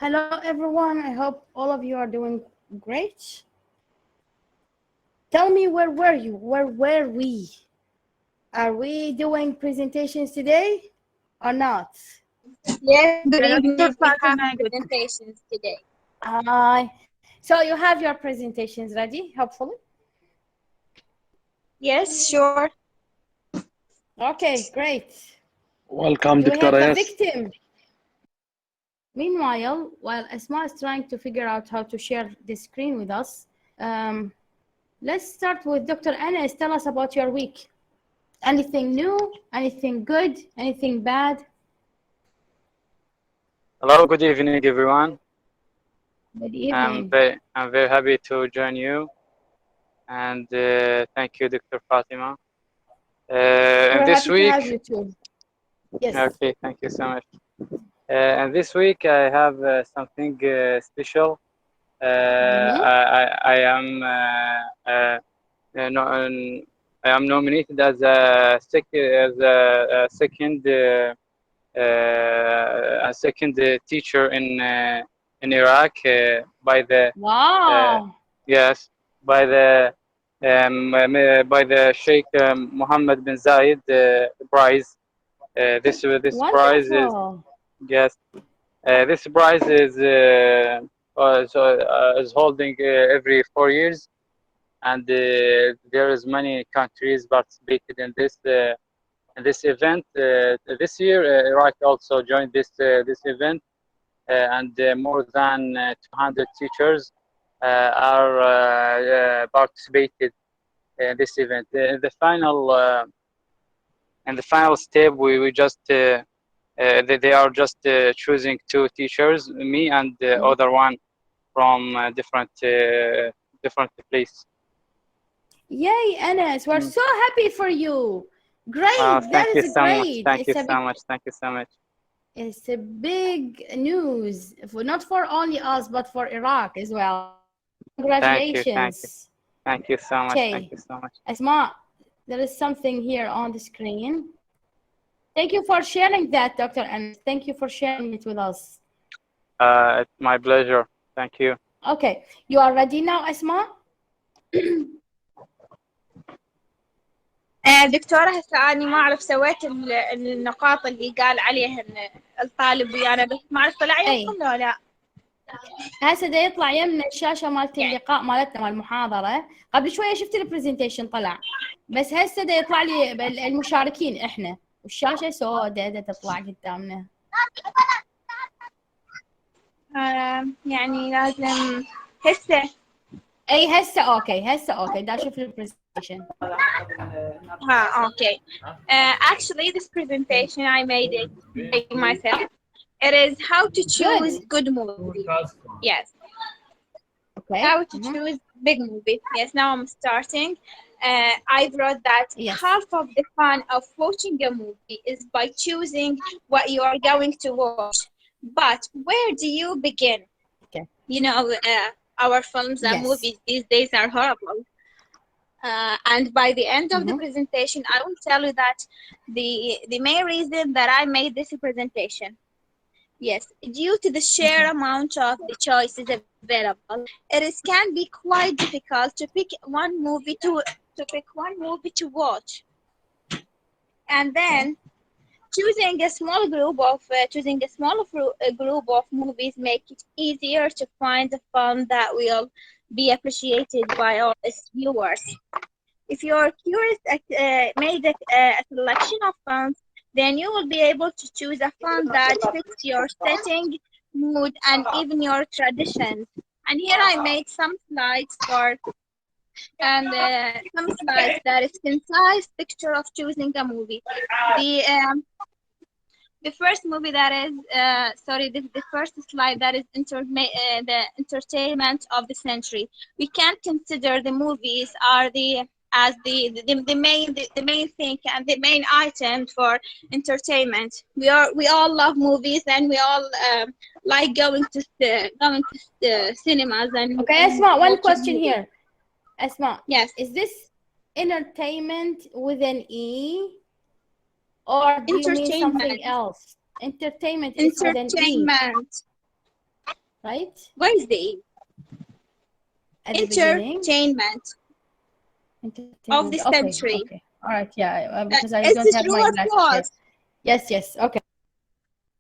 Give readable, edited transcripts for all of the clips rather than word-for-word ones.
Hello, everyone. I hope all of you are doing great. Tell me, where were you? Where were we? Are we doing presentations today or not? Yes, good Dr. evening. We have Fatima, good. presentations today. So you have your presentations ready, hopefully? Yes, sure. Okay, great. Welcome, Do we Dr. have the Ayas. victim? Meanwhile, while Asma is trying to figure out how to share the screen with us, let's start with Dr. Anas. Tell us about your week. Anything new? Anything good? Anything bad? Hello, good evening, everyone. Good evening. I'm very happy to join you, and thank you, Dr. Fatima. And We're this happy to have week, you too. Yes. okay, thank you so much. And this week, I have something special. I am no, I am nominated as a second teacher in Iraq by the Wow. yes by the Sheikh Mohammed bin Zayed prize. This prize is Wonderful. yes. This prize is holding every 4 years, and there is many countries participated in this event. This year, Iraq also joined this event, and more than 200 teachers are participated in this event. In the final step, we just they are just choosing two teachers, me and the other one from different place. Yay, Anas. We're so happy for you. Great. That Thank you is so much. great. Thank you so much. Thank you so much. It's a big news, not for only us, but for Iraq as well. Thank you. Thank you. Congratulations. Thank you so much. Thank Okay. you so much. Asma, there is something here on the screen. Thank you for sharing that, Dr. Anas. Thank you for sharing it with us. It's my pleasure. Thank you. Okay. You are ready now, Asma? دكتورة هسه أنا ما أعرف سويت النقاط اللي قال عليها إن الطالب ويانا بس ما أعرف طلع يمكن ولا لا. هسه دا يطلع يمنا الشاشة مالت اللقاء مالتنا مال المحاضرة. قبل شوية شفت البرزنتيشن طلع، بس هسه دا يطلع لي المشاركين إحنا والشاشة سوداء دا تطلع قدامنا. يعني لازم هسه. أي هسه أوكي دا أشوف البرزنتيشن. Okay. Actually, this presentation I made it by myself. It is how to choose good movie. Yes. Okay. How to choose big movie. Yes. Now I'm starting. I wrote that half of the fun of watching a movie is by choosing what you are going to watch. But where do you begin? Okay. You know, our films and movies these days are horrible. And by the end of the presentation, I will tell you that the main reason that I made this presentation. Yes, due to the sheer amount of the choices available, can be quite difficult to pick one movie to watch. And then choosing a small group of movies make it easier to find a film that will be appreciated by all its viewers. If you're curious, made a selection of films, then you will be able to choose a film that fits your setting, mood, and even your traditions. And here I made some slides that is concise picture of choosing a movie. The first movie that is the first slide that is the entertainment of the century. We can't consider the movies are the main thing and the main item for entertainment. We all love movies and we all like going to cinemas and. Okay, Asma, one question here. Asma, yes, is this entertainment with an E, or do you mean something else? Entertainment is with an E. right? Where is the E? At the beginning. Entertainment of the Okay, century. okay. All right, yeah, because I Is don't this have true my or glasses here. false? Yes, okay.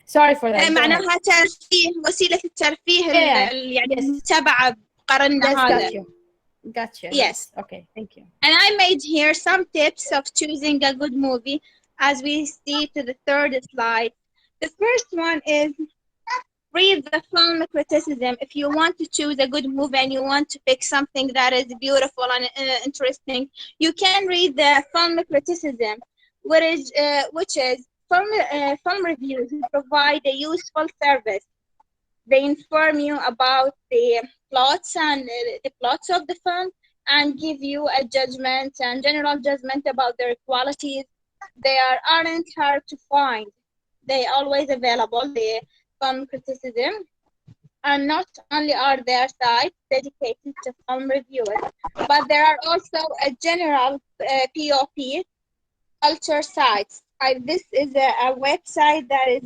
Sorry for that. Go ahead. معناها ترفيه، وسيلة الترفيه Yeah, يعني yes. المتبعة بقرننا Yes, هذا. Gotcha. Yes. Okay, thank you. And I made here some tips of choosing a good movie as we see to the third slide. The first one is read the film criticism. If you want to choose a good movie and you want to pick something that is beautiful and interesting, you can read the film criticism, which is film reviews provide a useful service. They inform you about the plots and the plots of the film and give you a judgment and general judgment about their qualities. They aren't hard to find. They always available, the film criticism. And not only are there sites dedicated to film reviewers, but there are also a general POP culture sites. This is a website that is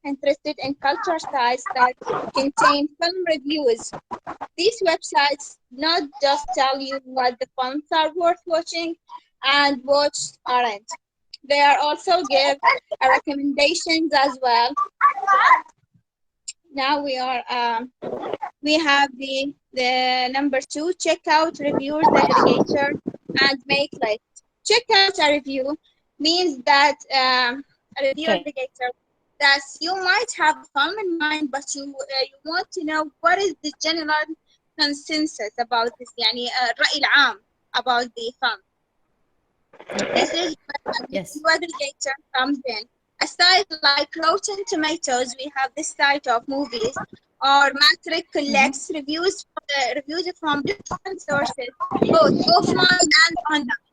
interested in culture sites that contain film reviews. These websites not just tell you what the films are worth watching and what aren't. They are also give recommendations as well. Now we have the number 2, check out reviewers aggregator and make lists. Check out a review means that a review aggregator that you might have a film in mind, but you want to know what is the general consensus about this, يعني الرأي العام about the film. This is where the review aggregator comes in. A site like Rotten Tomatoes, we have this site of movies, or Matrix collects reviews from different sources, both offline and online.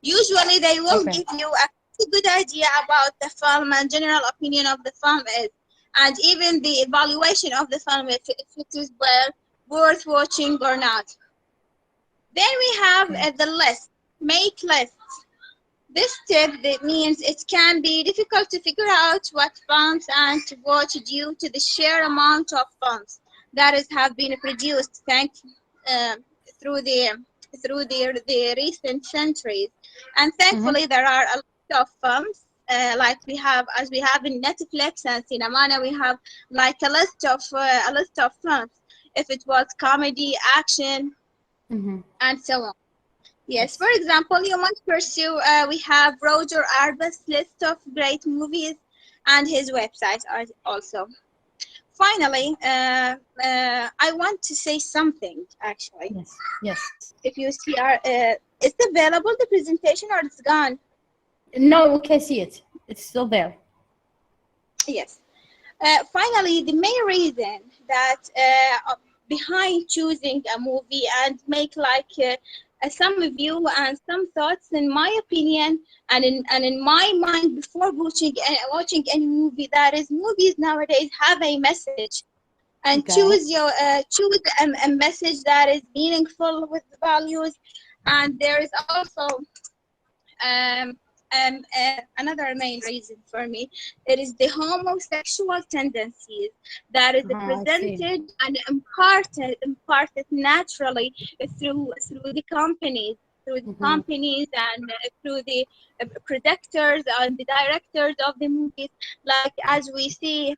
Usually, they will give you a good idea about the film and general opinion of the film is, and even the evaluation of the film if it is worth watching or not. Then we have the list. Make lists. This tip that means it can be difficult to figure out what films and to watch due to the sheer amount of films that have been produced through the recent centuries. And thankfully, there are a lot of films like we have in Netflix and Cinemana. We have like a list of films. If it was comedy, action, and so on. Yes, for example, you might pursue, we have Roger Arbus' list of great movies and his website also. Finally, I want to say something, actually. Yes. If you see is it available, the presentation, or it's gone? No, we can see it. It's still there. Yes. Finally, the main reason that behind choosing a movie and make like some review and some thoughts, in my opinion, and in my mind, before watching any movie, that is, movies nowadays have a message, and choose a message that is meaningful with values. And there is also another main reason for me. It is the homosexual tendencies that is presented and imparted naturally through the companies, and through the producers and the directors of the movies. Like as we see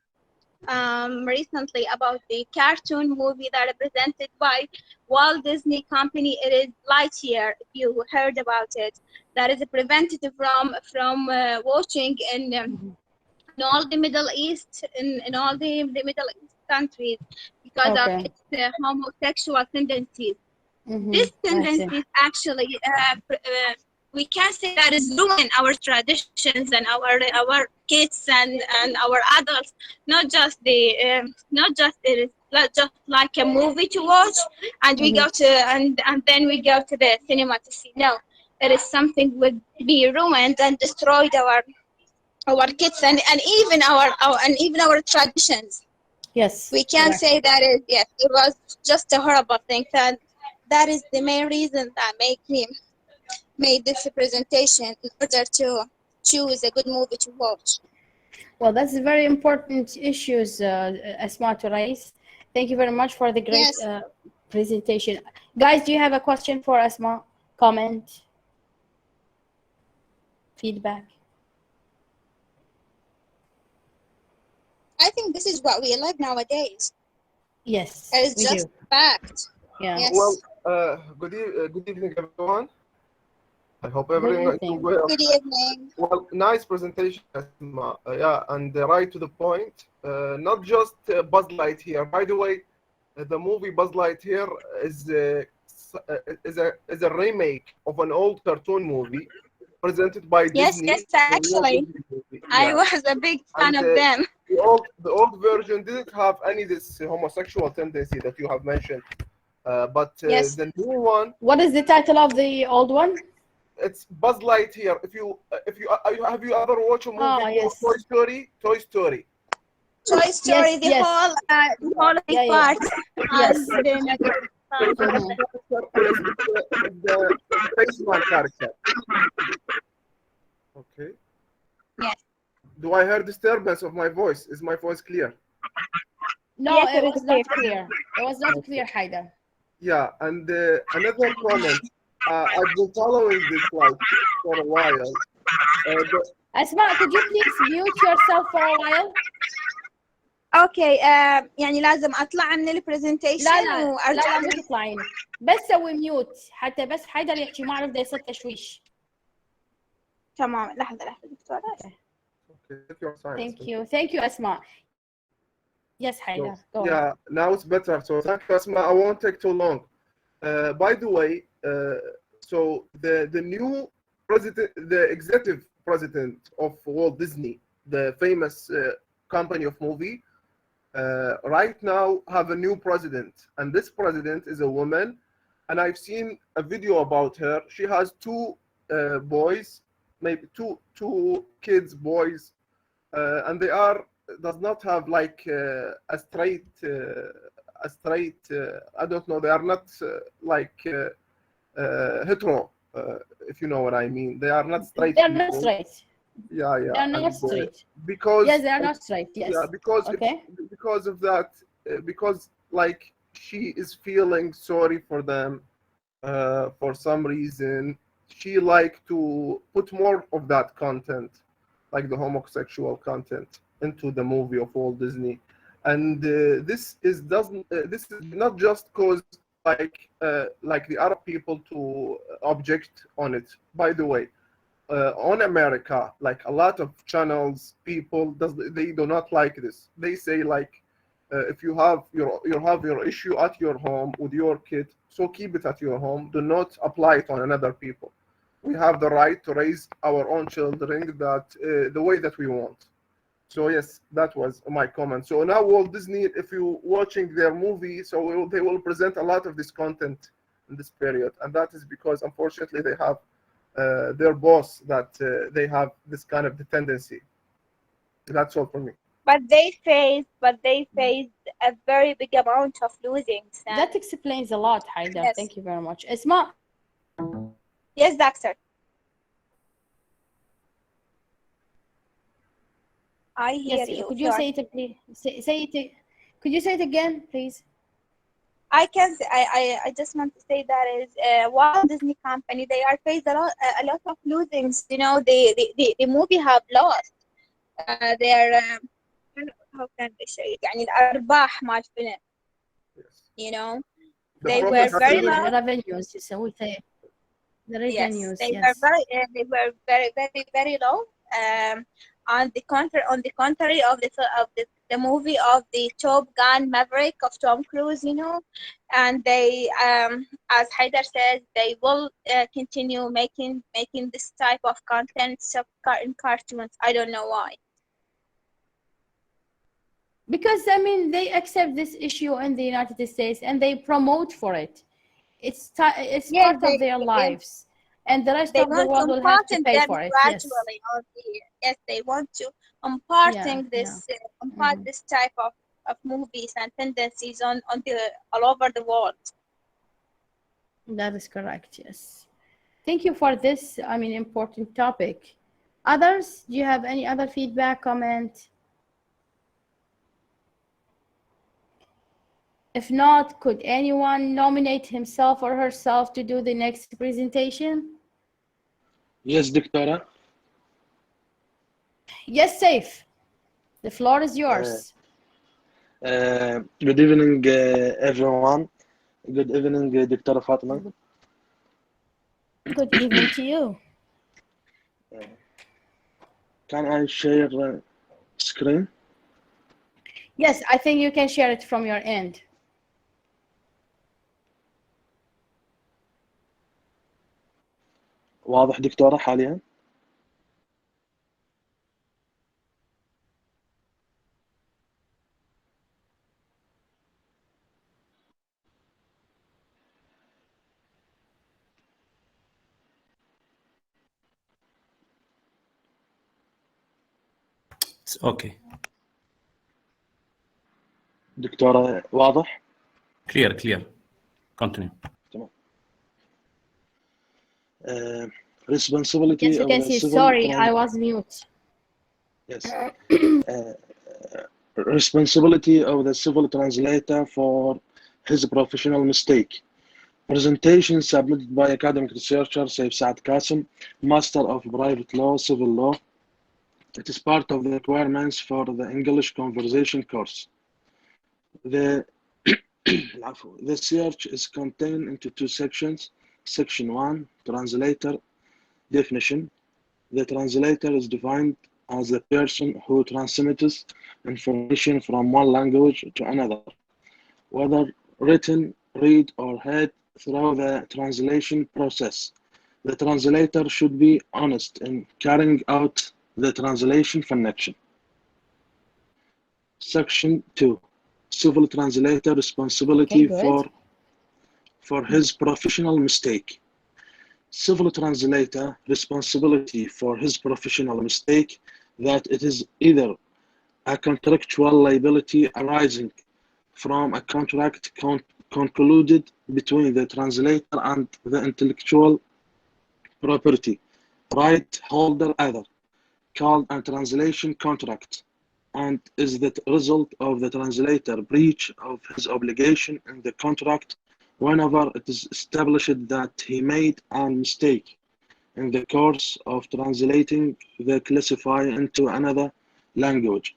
recently about the cartoon movie that is presented by Walt Disney Company. It is Lightyear, if you heard about it. That is prevented from watching in all the Middle East, in all the Middle East countries, because of its homosexual tendencies. This tendencies actually we can say that is ruin our traditions and our kids and our adults. Not just like a movie to watch and we go to and then we go to the cinema to see. No, it is something would be ruined and destroyed our kids and even our traditions. Yes, we can say that it was just a horrible thing, and that is the main reason that made this presentation in order to choose a good movie to watch. Well, that's very important issues, Asma, to raise. Thank you very much for the great Yes. presentation. Guys, do you have a question for Asma? Comment? Feedback? I think this is what we live nowadays. Yes, It's we just do. fact. Yeah. Yes. Well, good evening, everyone. I hope everyone is evening. well. Good evening. Well, nice presentation, Asma. Yeah, and right to the point. Not just Buzz Lightyear. By the way, the movie Buzz Lightyear is a remake of an old cartoon movie presented by Yes, Disney. yes, the Walt actually, Disney movie. I Yeah. was a big fan And of them. the old version didn't have any this homosexual tendency that you have mentioned. But Yes. the new one, What is the title of the old one? it's Buzz Lightyear. If you have you ever watched a movie called yes. Toy Story? Toy Story. Toy Story, Yes, yes. the whole Yeah, yeah. part has Yes. been The spaceman character. Okay. Yes. Do I hear disturbance of my voice? Is my voice clear? No, Yes, it it is was not clear. clear. It was not clear, Haida. Yeah, and another comment. I've been following this like for a while. Asma, could you please mute yourself for a while? اوكي يعني لازم اطلع من البرزنتيشن لا وارجع مو تطلعين، بس سوي ميوت حتى بس حيدر يحكي، ما اعرف ده يصير تشويش. تمام. لحظه دكتوره. Thank you Asma. Yes, Haida, go yeah, ahead. now it's better. So thank you, Asma. I won't take too long. By the way, so the new president, the executive president of Walt Disney, the famous company of movie, right now have a new president, and this president is a woman, and I've seen a video about her. She has two boys, maybe two kids, boys, and they does not have like a straight I don't know, they are not like hetero, if you know what I mean. They are not straight. They're not straight. Yeah, They are not straight. Because yes, they are not straight. Yes. Yeah, because okay. Because of that, because like she is feeling sorry for them for some reason. She like to put more of that content, like the homosexual content, into the movie of Walt Disney, and this is not just cause like the Arab people to object on it. By the way, on America, like a lot of channels, people they do not like this. They say like, if you have your issue at your home with your kid, so keep it at your home. Do not apply it on another people. We have the right to raise our own children that the way that we want. So yes, that was my comment. So now Walt Disney, if you're watching their movie, so they will present a lot of this content in this period, and that is because unfortunately they have their boss that they have this kind of tendency. That's all for me. But they faced a very big amount of losings. That explains a lot, Haida. Yes. Thank you very much. Asma. Yes, doctor. I hear you. Could you say it, please? Say it. Could you say it again, please? I can. I just want to say that is Walt Disney Company. They are faced a lot of losings. You know, the movie have lost their how can I say it? يعني الأرباح مال الفيلم. You know, they were very low. The revenues. The revenues. Yes, they yes. were very low. On the contrary of the movie of the Top Gun Maverick of Tom Cruise, you know, and they, as Haider says, they will continue making this type of content in cartoons. I don't know why. Because I mean, they accept this issue in the United States and they promote for it. It's part of their lives. And the rest of the world will have to pay for it. Gradually, yes, they want to imparting this type of movies and tendencies on all over the world. That is correct. Yes. Thank you for this. I mean, important topic. Others, do you have any other feedback, comment? If not, could anyone nominate himself or herself to do the next presentation? Yes, دكتورة. Yes, Saif. The floor is yours. Good evening, everyone. Good evening, دكتورة فاطمة. Good evening to you. Can I share screen? Yes, I think you can share it from your end. واضح دكتورة حاليا؟ It's okay. دكتورة واضح؟ Clear. Continue. تمام. Responsibility Yes, you of can the see. civil Sorry, I was mute. Yes. Responsibility of the civil translator for his professional mistake. Presentation submitted by academic researcher Saif Saad Qasim, Master of Private Law, Civil Law. It is part of the requirements for the English conversation course. The research is contained into two sections. Section 1, Translator Definition. The translator is defined as the person who transmits information from one language to another, whether written, read, or heard through the translation process. The translator should be honest in carrying out the translation function. Section 2, Civil Translator Responsibility for his professional mistake. Civil translator responsibility for his professional mistake, that it is either a contractual liability arising from a contract concluded between the translator and the intellectual property right holder, either called a translation contract, and is the result of the translator breach of his obligation in the contract whenever it is established that he made a mistake in the course of translating the classifier into another language,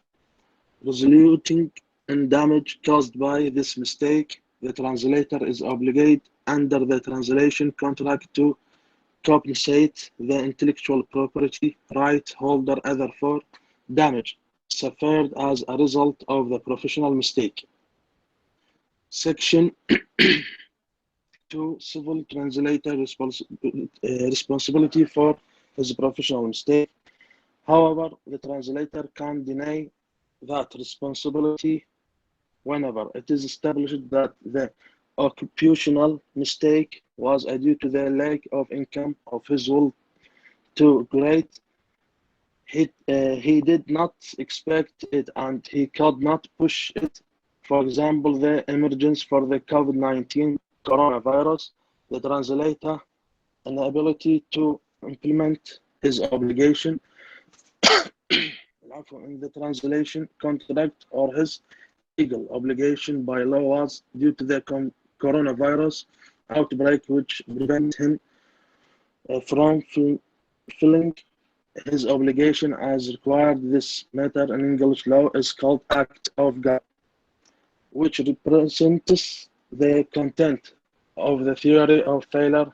resulting in damage caused by this mistake. The translator is obligated under the translation contract to compensate the intellectual property right holder either for damage suffered as a result of the professional mistake. Section 2, Civil Translator Responsibility for his professional mistake. However, the translator can deny that responsibility whenever it is established that the occupational mistake was due to the lack of income of his will to create. He did not expect it and he could not push it. For example, the emergence for the COVID-19 coronavirus, the translator inability to implement his obligation in the translation contract or his legal obligation by law was due to the coronavirus outbreak, which prevent him from fulfilling his obligation as required. This matter in English law is called Act of God, which represents the content of the theory of failure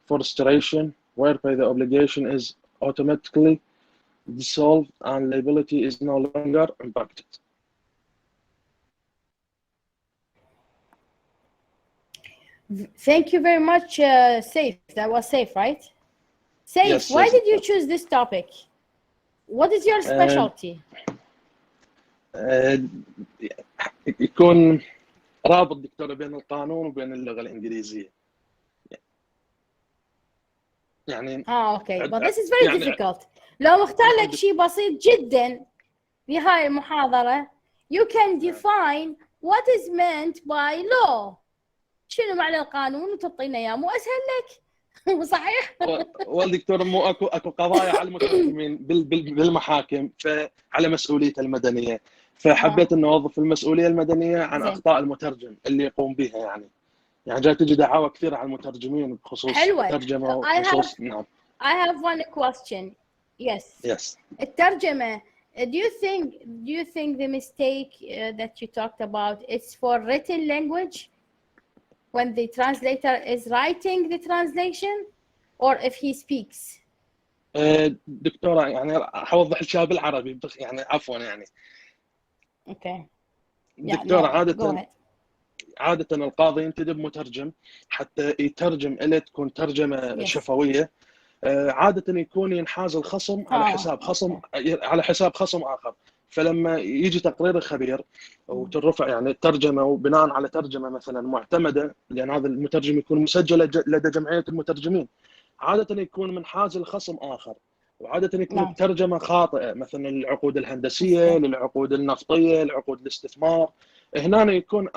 frustration, whereby the obligation is automatically dissolved and liability is no longer impacted. Thank you very much, Saif. That was Saif, right? Saif, Yes, why yes, did you choose this topic? What is your specialty? يكون رابط دكتورة بين القانون وبين اللغة الإنجليزية. يعني okay. But this is very difficult. لو اختار لك شيء بسيط جدا بهاي المحاضرة, you can define what is meant by law. شنو معنى القانون وتعطينا اياه, مو اسهل لك صحيح؟ والدكتور مو اكو قضايا على المترجمين بالمحاكم فعلى مسؤوليته المدنيه، فحبيت انه اوظف المسؤوليه المدنيه عن زين. اخطاء المترجم اللي يقوم بها يعني جاي تجي دعاوى كثيره على المترجمين بخصوص حلوة. الترجمه I وخصوص نعم. I have one question. Yes. الترجمة. Do you think the mistake that you talked about is for written language when the translator is writing the translation or if he speaks? دكتوره يعني حوضح لك بالعربي يعني عفوا يعني. Okay. دكتوره عادة القاضي ينتدب مترجم حتى يترجم إلى تكون ترجمة شفوية. عادة يكون ينحاز الخصم على حساب خصم على حساب خصم آخر، فلما يجي تقرير الخبير وترفع يعني الترجمة وبناء على ترجمة مثلا معتمدة، لأن هذا المترجم يكون مسجل لدى جمعية المترجمين، عادة يكون منحاز الخصم آخر، وعادة يكون الترجمة خاطئة مثلا للعقود الهندسية، للعقود النفطية، لعقود الاستثمار. هنا يكون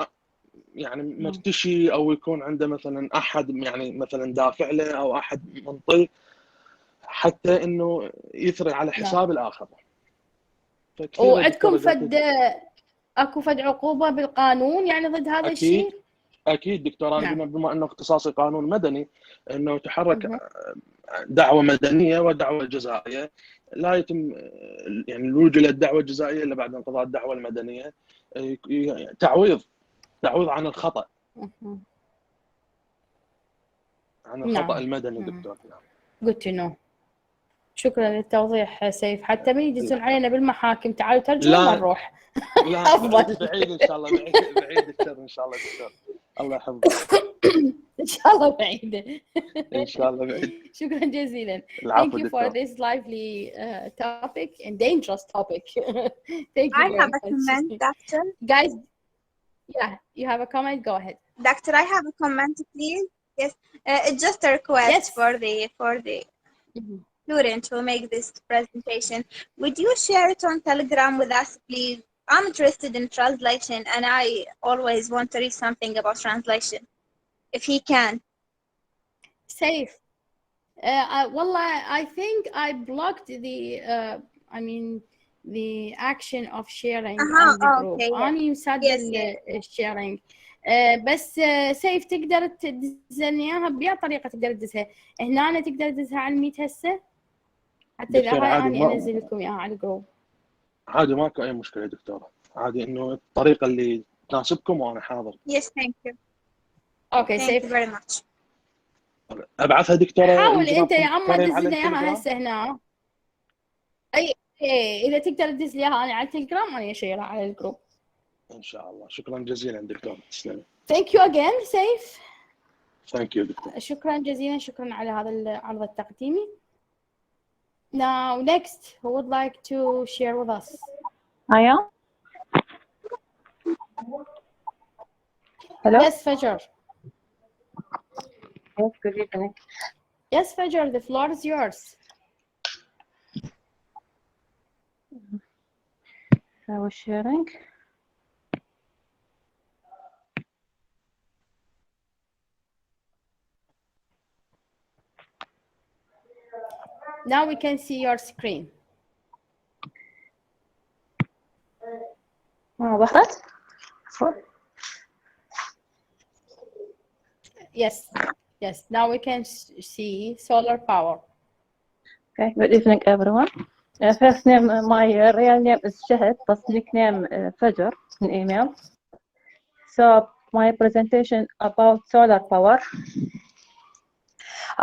يعني مرتشي او يكون عنده مثلا احد يعني مثلا دافع له او احد منطي حتى انه يثري على حساب الاخر. وعندكم اكو فد عقوبه بالقانون يعني ضد هذا الشيء؟ اكيد دكتور، انا بما انه اختصاصي قانون مدني انه تحرك دعوه مدنيه ودعوه جزائيه، لا يتم يعني الولوج الى الدعوه الجزائيه الا بعد انقضاء الدعوه المدنيه، تعويض عن الخطأ، عن الخطأ المدني دكتور. Good to know. شكرا للتوضيح سيف، حتى من يجلسون علينا بالمحاكم تعالوا ترجموا ونروح. لا أفضل. بعيد ان شاء الله، بعيد الشر ان شاء الله دكتور. الله يحفظك. ان شاء الله بعيده. ان شاء الله بعيد. شكرا جزيلا. العفو Thank you دكتور. for this lively topic and dangerous topic. Thank you I very have much. a comment, Doctor. Guys, yeah, you have a comment? Go ahead. Doctor, I have a comment, please. Yes, it's just a request for the student who make this presentation. Would you share it on Telegram with us, please? I'm interested in translation, and I always want to read something about translation, if he can. Safe. Wallah, I think I blocked the action of sharing on the group. أنا مسجل sharing. بس سيف تقدر تدزني اياها بأي طريقه تقدر تدزها هنا، أنا تقدر تدزها على الميت هسه حتى اذا هاي اني انزل لكم اياها على الجروب. عادي ماكو اي مشكله دكتوره، عادي انه الطريقه اللي تناسبكم وانا حاضر. Yes, thank you. اوكي Thank you very much. ابعثها دكتوره. حاول انت يا عم دز لنا اياها هسه هنا. اي اذا تقدر تدز لي اياها انا على التليجرام انا اشيرها على الجروب ان شاء الله. شكرا جزيلا دكتور. تسلمي. Thank you again سيف. Thank you دكتور. شكرا جزيلا، شكرا على هذا العرض التقديمي. Now next, who would like to share with us? Aya? Hello? Yes, Fajr. Yes, good evening. Yes, Fajr, the floor is yours. I was sharing. Now we can see your screen. وضحت؟ Yes. Now we can see solar power. Okay, good evening everyone. First name, my real name is Shahid, but nickname Fajr in email. So my presentation about solar power.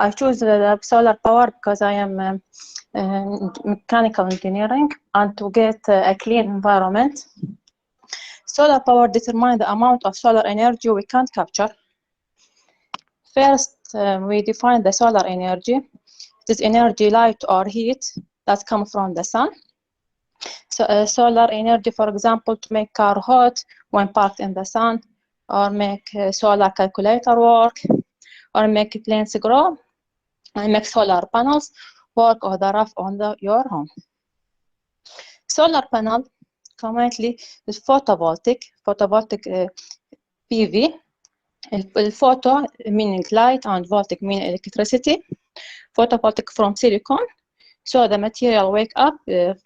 I choose the solar power because I am mechanical engineering and to get a clean environment. Solar power determines the amount of solar energy we can capture. First, we define the solar energy. It is energy, light or heat that come from the sun. So solar energy, for example, to make car hot when parked in the sun, or make solar calculator work, or make plants grow, and make solar panels work on the roof on your home. Solar panel currently is photovoltaic PV. Photo meaning light and voltaic meaning electricity. Photovoltaic from silicon, so the material wake up the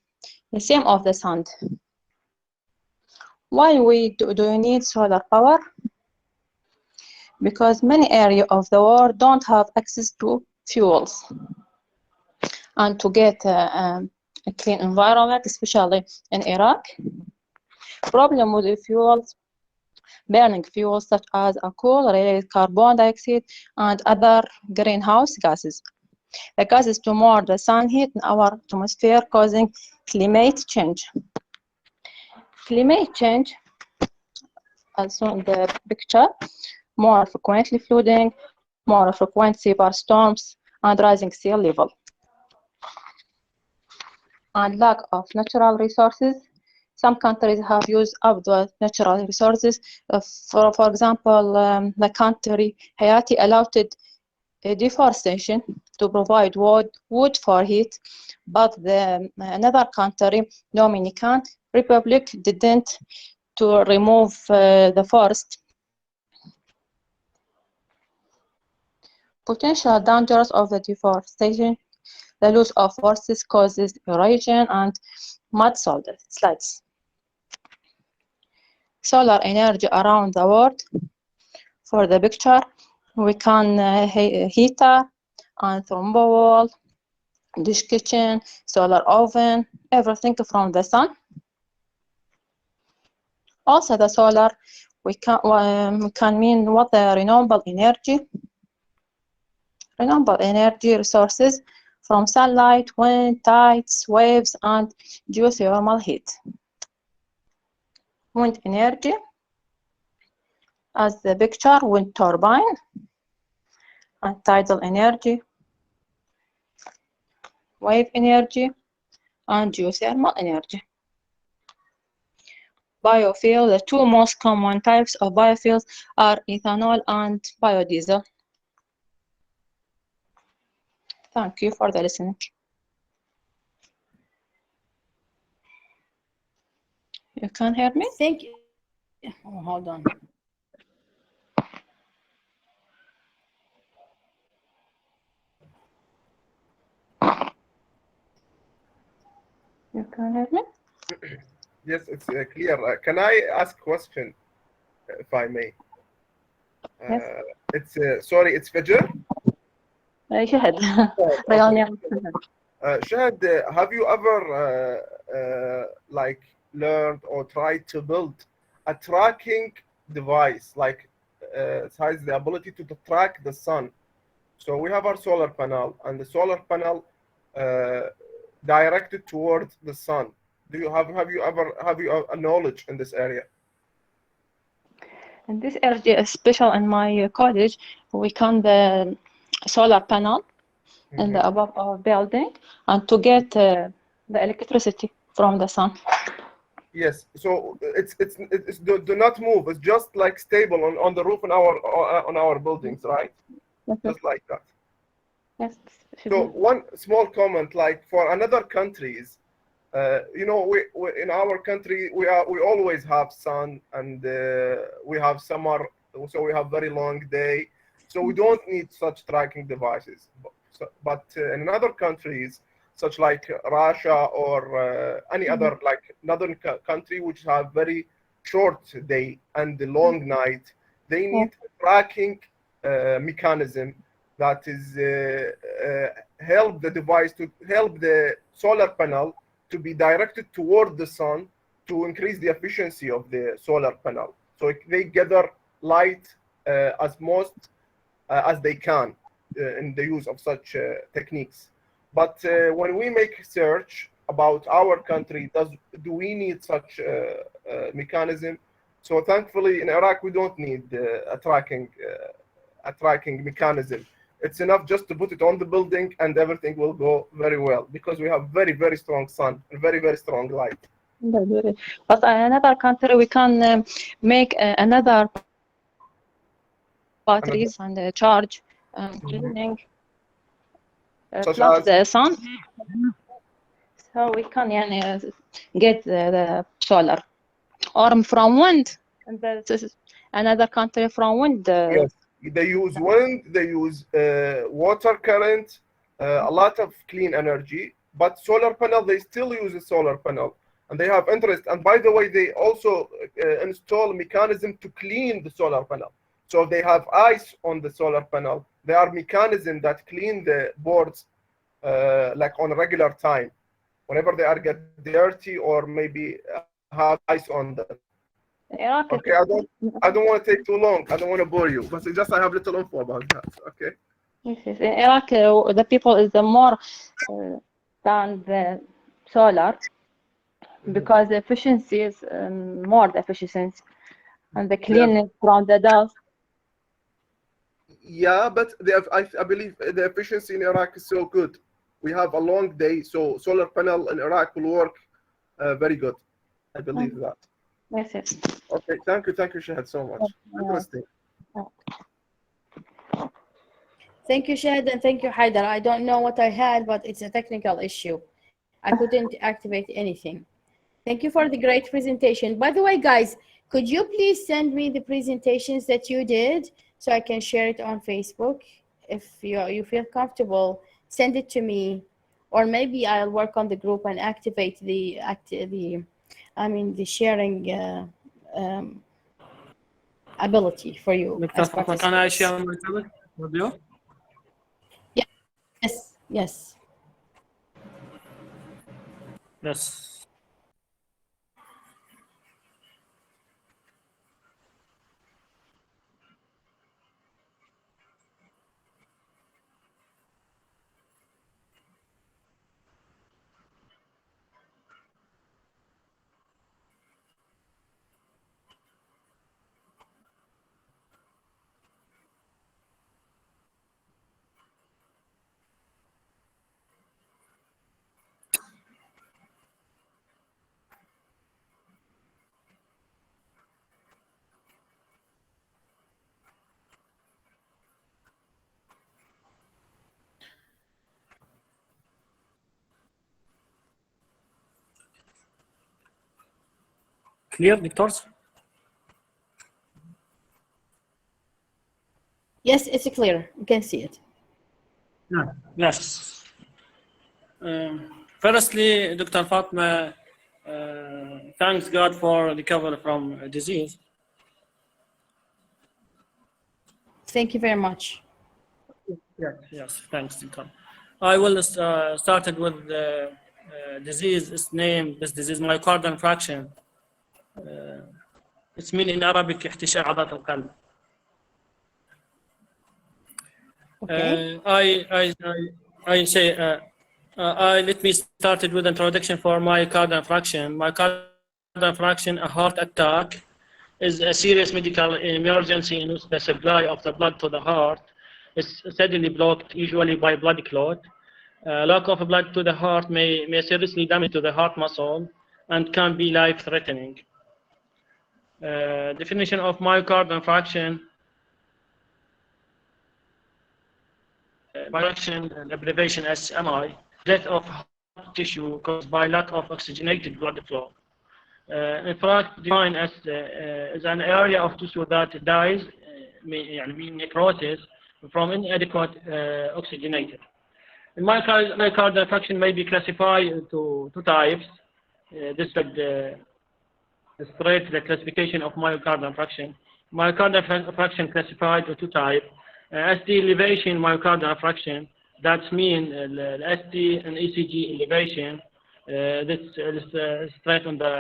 same of the sun. Why do you need solar power? Because many areas of the world don't have access to fuels, and to get a clean environment, especially in Iraq, problem with the fuels, burning fuels such as coal-related carbon dioxide and other greenhouse gases. The gases to more the sun heat in our atmosphere, causing climate change. Climate change, also in the picture, more frequently flooding, more frequent severe storms, and rising sea level. And lack of natural resources. Some countries have used up the natural resources. For example, the country Haiti allowed deforestation to provide wood for heat, but another country, Dominican Republic, didn't to remove the forest. Potential dangers of the deforestation: the loss of forests causes erosion and mudslides. Solar energy around the world. For the picture, we can heater and thermal wall, dish kitchen, solar oven, everything from the sun. Also, the solar we can mean what the renewable energy resources from sunlight, wind, tides, waves, and geothermal heat. Wind energy, as the picture, wind turbine, and tidal energy, wave energy, and geothermal energy. Biofuel, the two most common types of biofuels are ethanol and biodiesel. Thank you for the listening. You can hear me? Thank you. Oh, hold on. You can hear me? Yes, it's clear. Can I ask a question, if I may? Yes. It's sorry, it's Fajr? شهد. Shahad, have you ever like learned or tried to build a tracking device, like it has the ability to track the sun? So we have our solar panel, and the solar panel directed towards the sun. Do you have you a knowledge in this area? In this area, especially in my college, we can the solar panel in the above our building, and to get the electricity from the sun. Yes, so it's do not move. It's just like stable on the roof on our buildings, right? Yes. Just like that. Yes. So one small comment, like for another countries, you know, we in our country we always have sun, and we have summer, so we have very long day, so we don't need such tracking devices. But in other countries, such like Russia or any other like northern country which have very short day and the long night, they need tracking mechanism that is help the device to help the solar panel to be directed toward the sun to increase the efficiency of the solar panel. So they gather light as they can in the use of such techniques. But when we make search about our country, do we need such mechanism? So thankfully in Iraq we don't need a tracking mechanism. It's enough just to put it on the building and everything will go very well, because we have very, very strong sun and very, very strong light. But in another country, we can make another batteries and charge cleaning plus the sun. So we can get the solar, or from wind, and another country from wind. Yes, they use wind, they use water current, a lot of clean energy. But solar panel, they still use a solar panel, and they have interest. And by the way, they also install a mechanism to clean the solar panel. So if they have ice on the solar panel, there are mechanisms that clean the boards like on a regular time, whenever they are get dirty or maybe have ice on them. Iraq, Okay, I don't want to take too long. I don't want to bore you, but it's just I have little info about that. Okay. yes, yes. In Iraq, the people is more than the solar because the efficiency is more the efficiency and the cleanness from the dust. Yeah, but I believe the efficiency in Iraq is so good. We have a long day, so solar panel in Iraq will work very good. I believe that. Yes, yes. Okay, thank you, Shahid, so much. Interesting. Thank you, Shahid, and thank you, Haider. I don't know what I had, but it's a technical issue. I couldn't activate anything. Thank you for the great presentation. By the way, guys, could you please send me the presentations that you did so I can share it on Facebook? If you feel comfortable, send it to me, or maybe I'll work on the group and activate the sharing ability for you. Can I share my tablet with you? Yes, yes. Yes. Clear, doctors? Yes, it's clear. You can see it. Yeah. Yes. Firstly, Dr. Fatimah, thanks God for recovery from a disease. Thank you very much. Yes, thanks, Dr. I will started with the disease. Its name, this disease, myocardial infarction. It's mean in Arabic احتشاء عضلات القلب. Okay. Let me started with introduction for myocardial infarction. Myocardial infarction, a heart attack, is a serious medical emergency in which the supply of the blood to the heart is suddenly blocked, usually by blood clot. Lack of blood to the heart may seriously damage to the heart muscle and can be life-threatening. Definition of myocardial infarction. Infarction and abbreviation SMI, death of heart tissue caused by lack of oxygenated blood flow. Infarct defined as is an area of tissue that dies, mean necrosis, from inadequate oxygenated. Myocardial infarction may be classified into two types. This would illustrate the classification of myocardial infarction. Myocardial infarction classified into two types. ST elevation myocardial infarction, that's mean the ST and ECG elevation. This is straight on the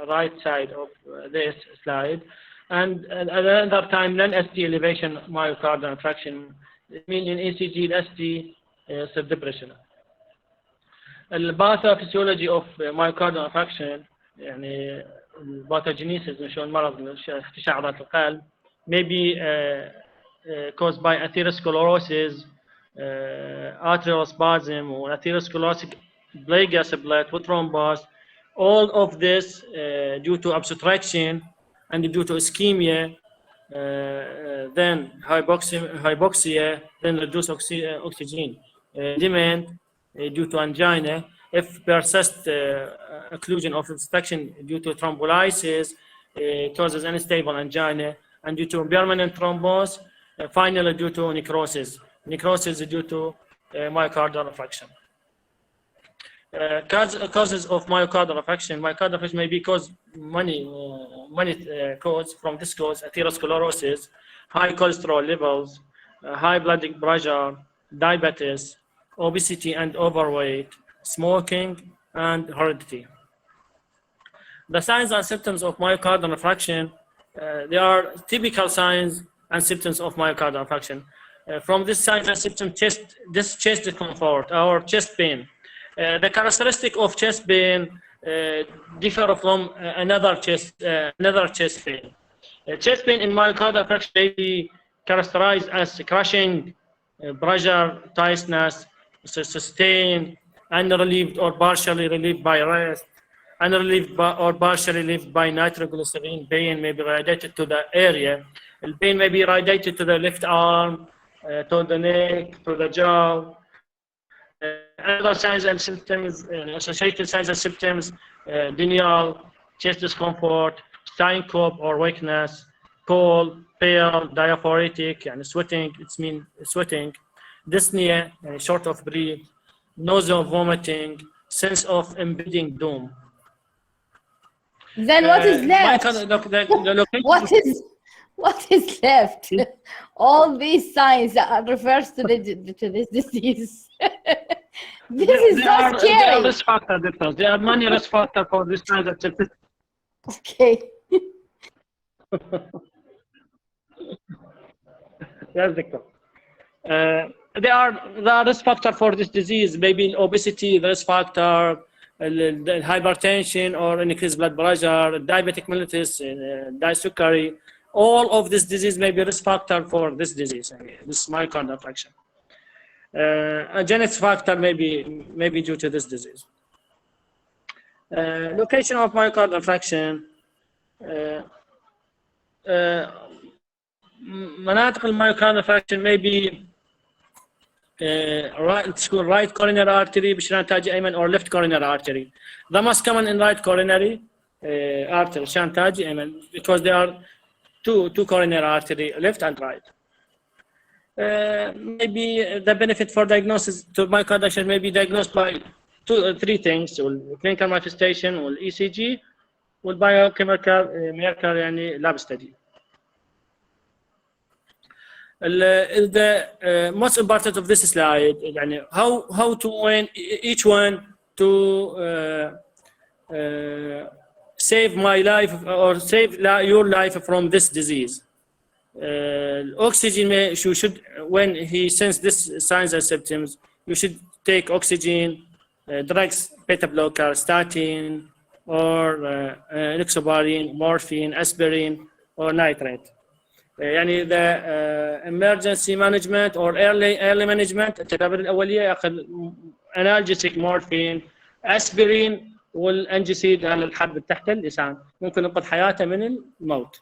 right side of this slide. And at another time, non-ST elevation myocardial infarction, mean in ECG the ST subdepression. الباثوفيسيولوجي of myocardial infarction يعني الباثوجينيسيس نشون المرض احتشاء عضلات القلب may be caused by atherosclerosis, arteriospasm, or atherosclerotic plaque split with thrombus. All of this due to obstruction and due to ischemia, then hypoxia, then reduced oxygen demand due to angina. If persist occlusion of obstruction due to thrombolysis, causes unstable angina. and due to permanent thrombus, finally due to necrosis. Necrosis is due to myocardial infarction. Causes of myocardial infarction may be caused many causes. From this cause, atherosclerosis, high cholesterol levels, high blood pressure, diabetes, obesity and overweight, smoking, and heredity. The signs and symptoms of myocardial infarction, they are typical signs and symptoms of myocardial infarction. From this signs and symptoms, chest discomfort or chest pain. The characteristic of chest pain differ from another chest pain. Chest pain in myocardial infarction may be characterized as crushing, pressure, tightness, sustained, unrelieved or partially relieved by rest, unrelieved or partially relieved by nitroglycerin. Pain may be radiated to the area. The pain may be radiated to the left arm, to the neck, to the jaw. Other signs and symptoms, associated signs and symptoms, denial, chest discomfort, syncope or weakness, cold, pale, diaphoretic, and sweating, sweating, dyspnea, short of breath, nausea, vomiting, sense of impending doom. Then what is left? What is left? All these signs refers to this disease. This is so scary. There are risk factors. There are many risk factors for this kind of symptoms. Okay. Yes, Doctor. There are the risk factor for this disease, maybe obesity, the risk factor, the hypertension or increased blood pressure, diabetic mellitus, disukari. All of this disease may be risk factor for this disease, this myocardial infarction. A genetic factor may be due to this disease. Location of myocardial infarction. مناطق الميوكارديال infarction may be right coronary artery بشريان تاجي أيمن or left coronary artery. The most common in right coronary artery شريان تاجي أيمن because there are two coronary artery, left and right. Maybe the benefit for diagnosis to myocardial may be diagnosed by three things: clinical manifestation, ECG, biochemical يعني lab study. The most important of this slide يعني how to win each one to save my life or save your life from this disease. Oxygen you should, when he senses this signs and symptoms, you should take oxygen, drugs, beta blocker, statin, or enoxaparin, morphine, aspirin, or nitrate. يعني the emergency management or early management التدابير الأولية يأخذ analgesic, morphine, aspirin والانجسيد على الحد تحت اللسان ممكن ينقذ حياته من الموت.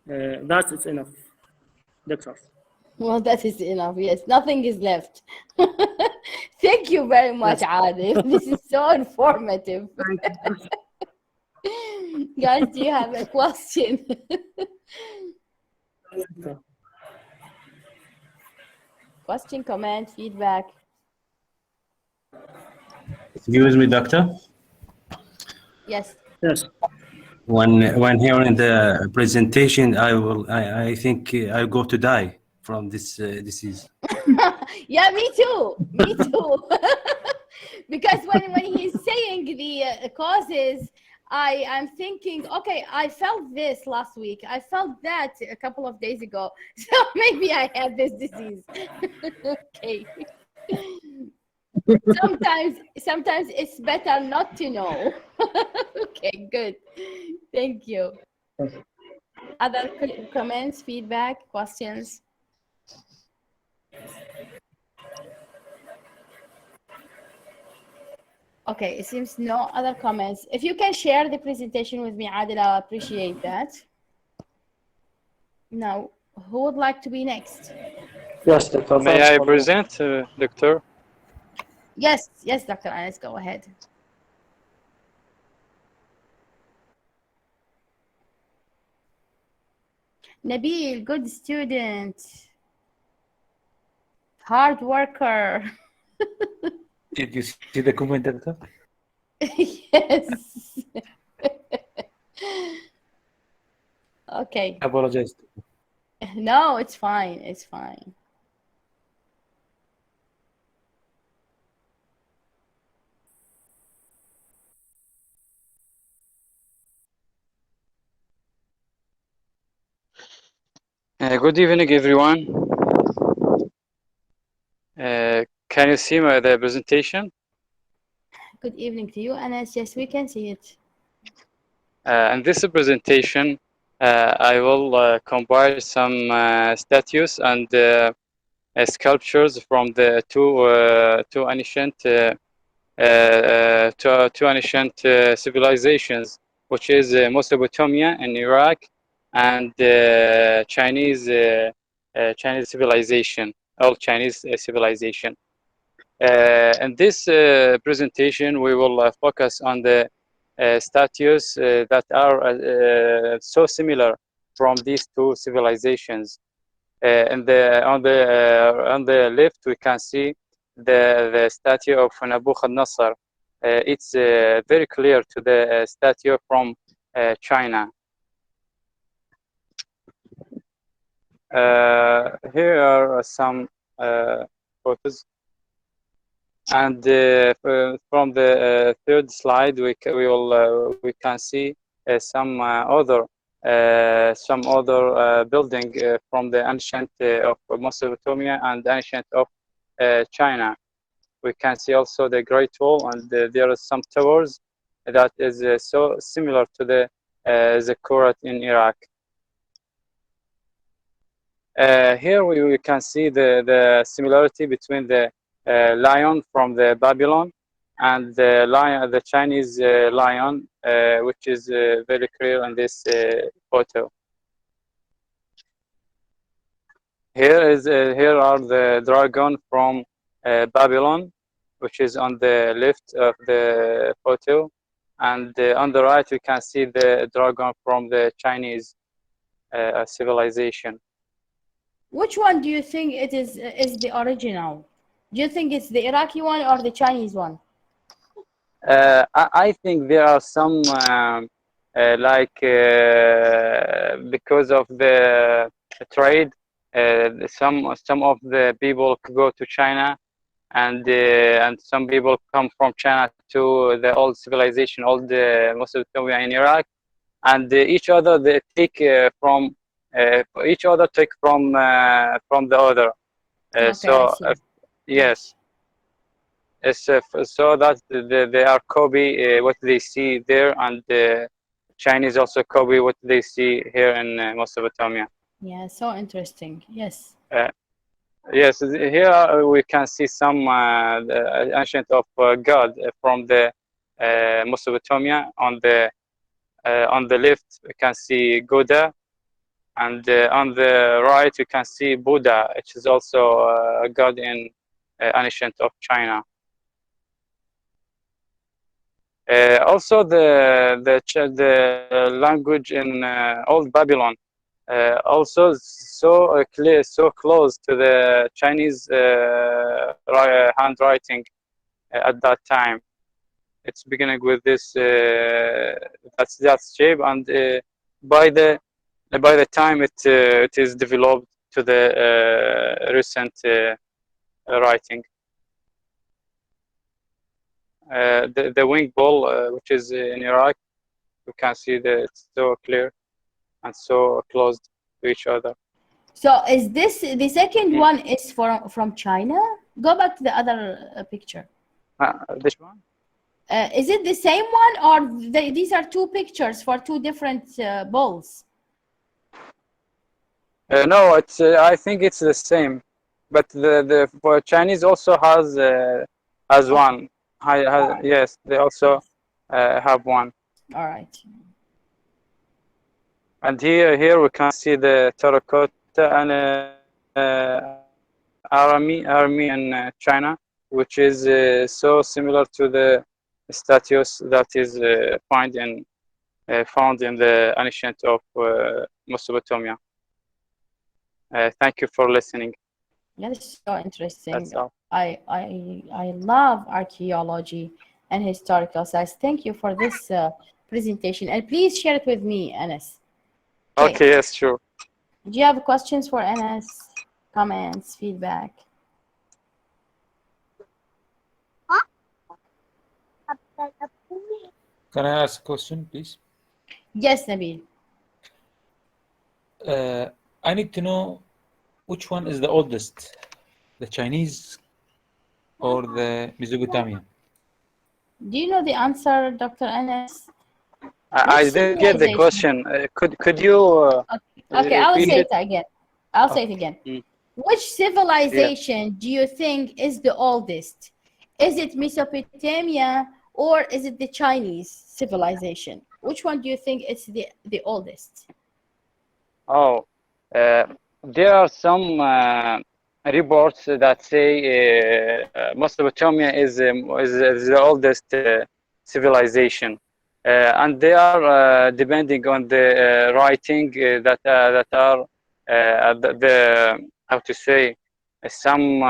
That is enough. Doctor. Well, that is enough. Yes, nothing is left. Thank you very much, Adil. This is so informative. Guys, do you have a question? Question, comment, feedback. Excuse me, doctor. Yes. Yes. When hearing the presentation, I think I'll go to die from this disease. Yeah, me too. Me too. Because when he's saying the causes, I'm thinking, okay, I felt this last week. I felt that a couple of days ago. So maybe I have this disease. Okay. Sometimes it's better not to know. Okay, good. Thank you. Other comments, feedback, questions? Okay, it seems no other comments. If you can share the presentation with me, Adil, I'll appreciate that. Now, who would like to be next? Yes, Dr. May I present, Doctor? Yes, Dr. Anas, go ahead. Nabil, good student. Hard worker. Did you see the comment, Doctor? Yes. Okay. I apologize. No, it's fine. It's fine. Good evening, everyone. Can you see the presentation? Good evening to you, Anas. Yes, we can see it. In this presentation, I will compile some statues and sculptures from the two ancient civilizations, which is Mesopotamia in Iraq and Chinese civilization, old Chinese civilization. In this presentation, we will focus on the statues that are so similar from these two civilizations. On the left, we can see the statue of Nabucodonosor. It's very clear to the statue from China. Here are some photos. And from the third slide, we can see some other building from the ancient of Mesopotamia and ancient of China. We can see also the Great Wall, and there are some towers that is so similar to the Zikkurat in Iraq. Here we can see the similarity between the lion from the Babylon and the Chinese lion, which is very clear in this photo. Here are the dragon from Babylon, which is on the left of the photo, and on the right we can see the dragon from the Chinese civilization. Which one do you think it is the original? Do you think it's the Iraqi one or the Chinese one? I think there are some because of the trade, some of the people go to China, and some people come from China to the old civilization, old Mesopotamia in Iraq, and each other they take from each other take from the other. Okay, so yes. So that they are copy what they see there, and the Chinese also copy what they see here in Mesopotamia. Yeah, so interesting. Yes. Yes, here we can see some ancient of God from the Mesopotamia. On the left, we can see Goda, and on the right, we can see Buddha, which is also a god in ancient of China. Also, the language in Old Babylon also so clear, so close to the Chinese handwriting at that time. It's beginning with this that shape, and by the time it is developed to the recent writing. The wing ball, which is in Iraq, you can see that it's so clear and so close to each other. So is this the second one is from China? Go back to the other picture. This one? Is it the same one, or these are two pictures for two different balls? No, it's. I think it's the same, but the for Chinese also has one. Yes, they also have one. All right. And here we can see the terracotta and army in China, which is so similar to the statues that is found in the ancient of Mesopotamia. Thank you for listening. That is so interesting. That's all. I love archaeology and historical sites. Thank you for this presentation, and please share it with me, Anas. Okay, yes, sure. Do you have questions for Anas? Comments, feedback? Can I ask a question, please? Yes, Nabil. I need to know which one is the oldest, the Chinese or the Mesopotamia? Do you know the answer, Dr. Anas? I didn't get the question. Could you okay, I'll repeat say it? it again. I'll say it again. Which civilization do you think is the oldest? Is it Mesopotamia or is it the Chinese civilization? Which one do you think is the oldest? Oh, there are some reports that say Mesopotamia is the oldest civilization, and they are depending on the writing that are the how to say some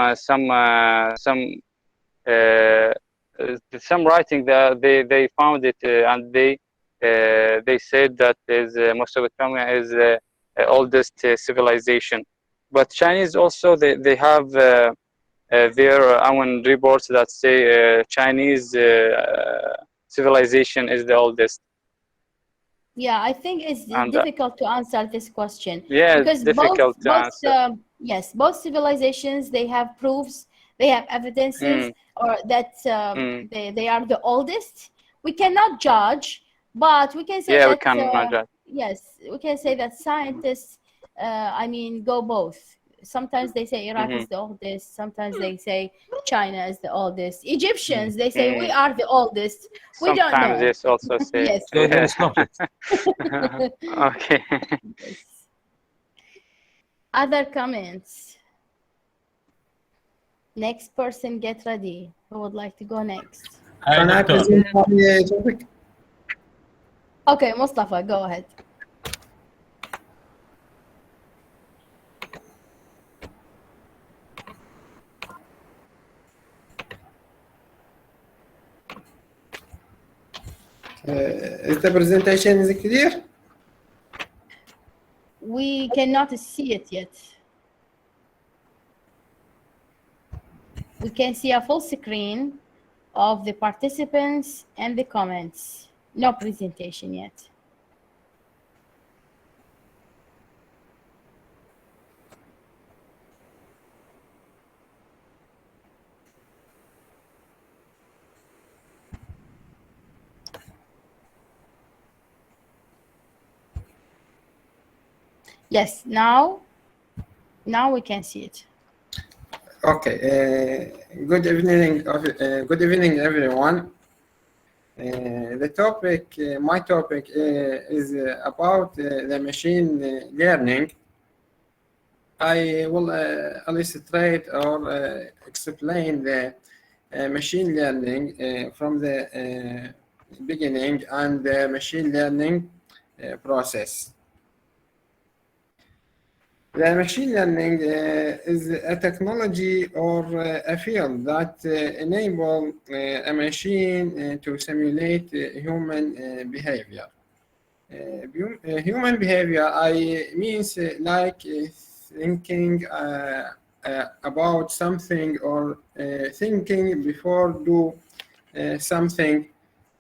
writing that they found it and they said that is Mesopotamia is the oldest civilization. But Chinese also they have their own reports that say Chinese civilization is the oldest. Yeah, I think it's difficult to answer this question. Yeah, because it's difficult to answer. Yes, both civilizations, they have proofs, they have evidences, or that they are the oldest. We cannot judge, but we can say that we cannot judge. yes, we can say that scientists, I mean, go both. Sometimes they say Iraq is the oldest. Sometimes they say China is the oldest. Egyptians, they say we are the oldest. We don't know. Sometimes they also say. Yes. Okay. Yes. Other comments? Next person, get ready. Who would like to go next? Can I present my topic? Okay, Mustafa, go ahead. Is the presentation is clear? We cannot see it yet. We can see a full screen of the participants and the comments. No presentation yet. Yes, now we can see it. Okay. Good evening, everyone. The topic, my topic, is about the machine learning. I will illustrate or explain the machine learning from the beginning and the machine learning process. The machine learning is a technology or a field that enable a machine to simulate human behavior. Human behavior, I means like thinking about something or thinking before do something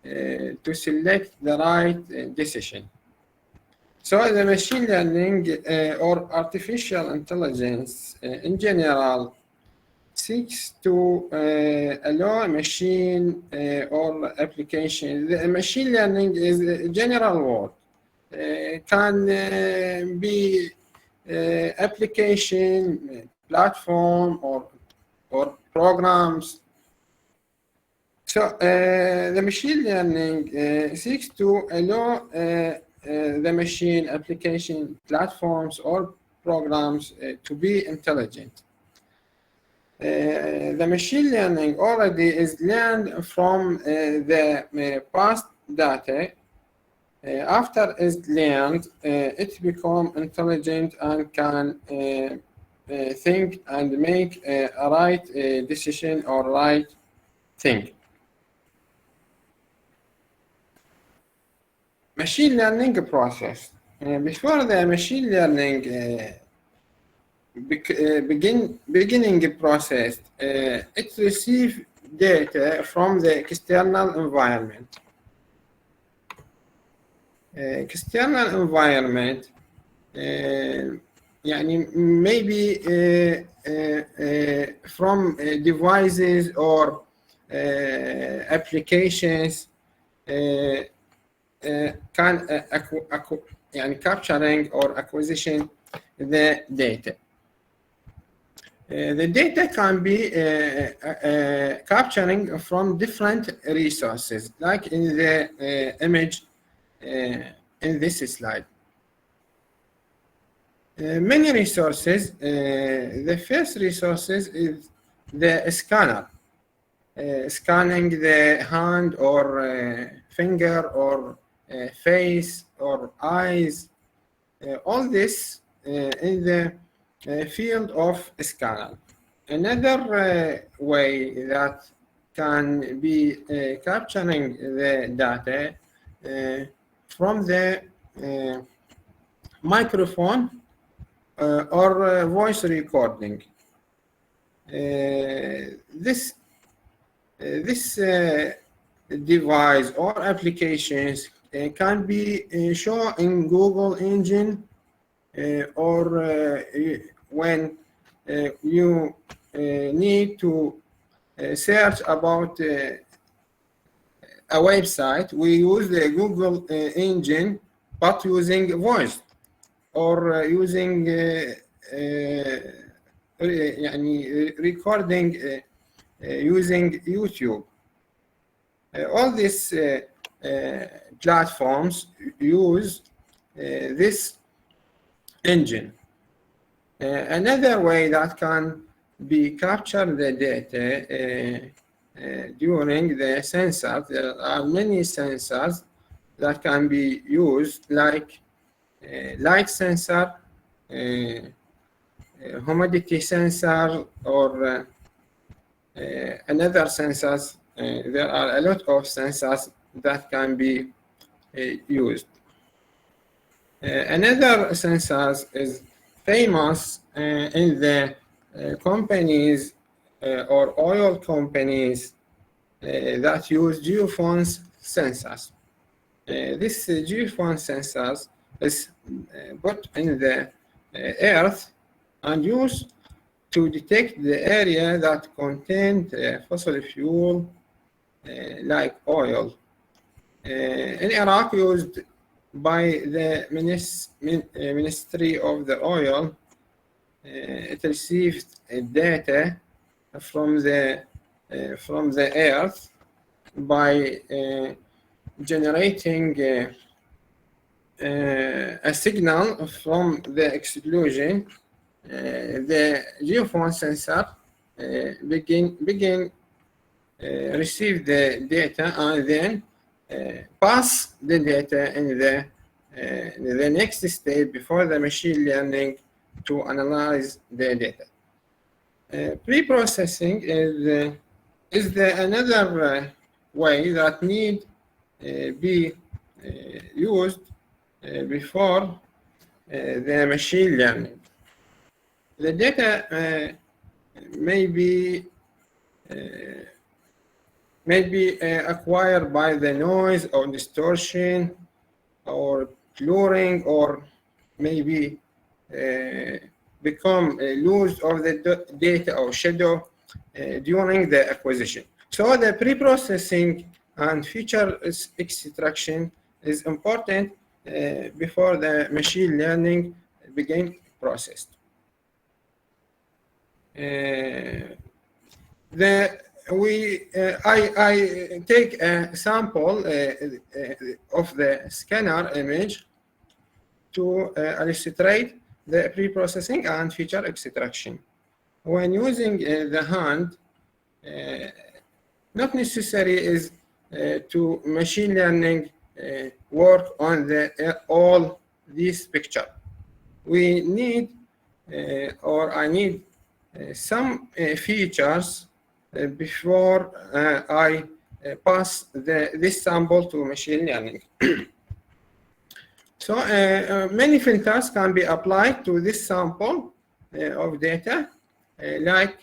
to select the right decision. So the machine learning or artificial intelligence in general seeks to allow a machine or application. The machine learning is a general word. Can be application, platform, or programs. So the machine learning seeks to allow the machine application platforms or programs to be intelligent. The machine learning already is learned from the past data After it's learned, it becomes intelligent and can think and make a right decision or right thing. Machine learning process. Before the machine learning beginning process, it receives data from the external environment. External environment يعني maybe from devices or applications can يعني capturing or acquisition the data. The data can be capturing from different resources, like in the image in this slide. Many resources. The first resources is the scanner, scanning the hand or finger or face or eyes. All this in the field of scanner. Another way that can be capturing the data from the microphone or voice recording. This device or applications can be shown in Google engine or when you need to search about a website, we use the Google engine, but using voice or using recording using YouTube. All these platforms use this engine. Another way that can be captured the data during the sensors, there are many sensors that can be used, like light sensor, humidity sensor, or another sensors. There are a lot of sensors that can be used. Another sensors is famous in the companies or oil companies that use geophones sensors. This geophone sensors is put in the earth and used to detect the area that contains fossil fuel like oil. In Iraq, used by the Ministry of the Oil, it received data from the earth by generating a signal from the explosion. The geophone sensor begin receive the data and then pass the data in the next step before the machine learning to analyze the data. Pre-processing is another way that need be used before the machine learning. The data may be acquired by the noise or distortion or blurring, or maybe become loose of the data or shadow during the acquisition. So the pre-processing and feature extraction is important before the machine learning begin processed. I take a sample of the scanner image to illustrate the pre-processing and feature extraction. When using the hand, not necessary is to machine learning work on all these picture. We need, or I need some features before I pass this sample to machine learning. So many filters can be applied to this sample of data, like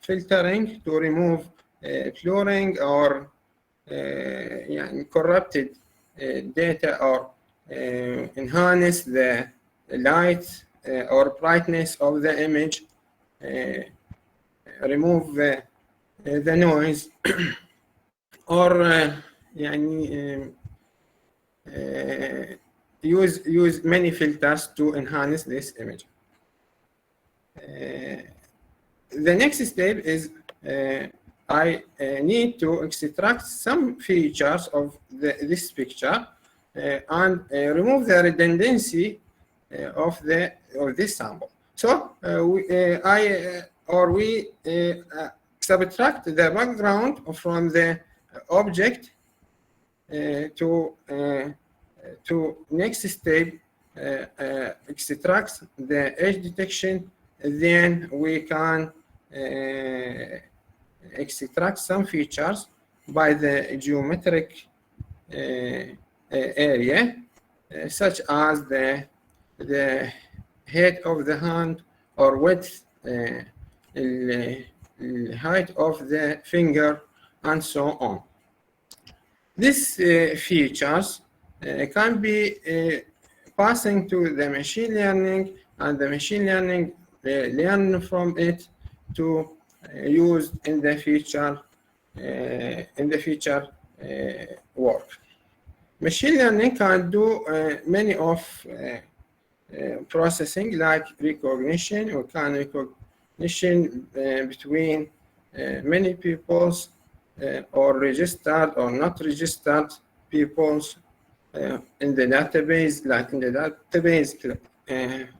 filtering to remove blurring or corrupted data, or enhance the light or brightness of the image, remove the noise, or use many filters to enhance this image. The next step is I need to extract some features of this picture and remove the redundancy of this sample. So we subtract the background from the object to next step, extract the edge detection. Then we can extract some features by the geometric area, such as the head of the hand, or width, height of the finger, and so on. These features can be passing to the machine learning, and the machine learning learn from it to use in the future work. Machine learning can do many of processing, like recognition, or can recognition between many peoples, or registered or not registered peoples in the database, like in the database.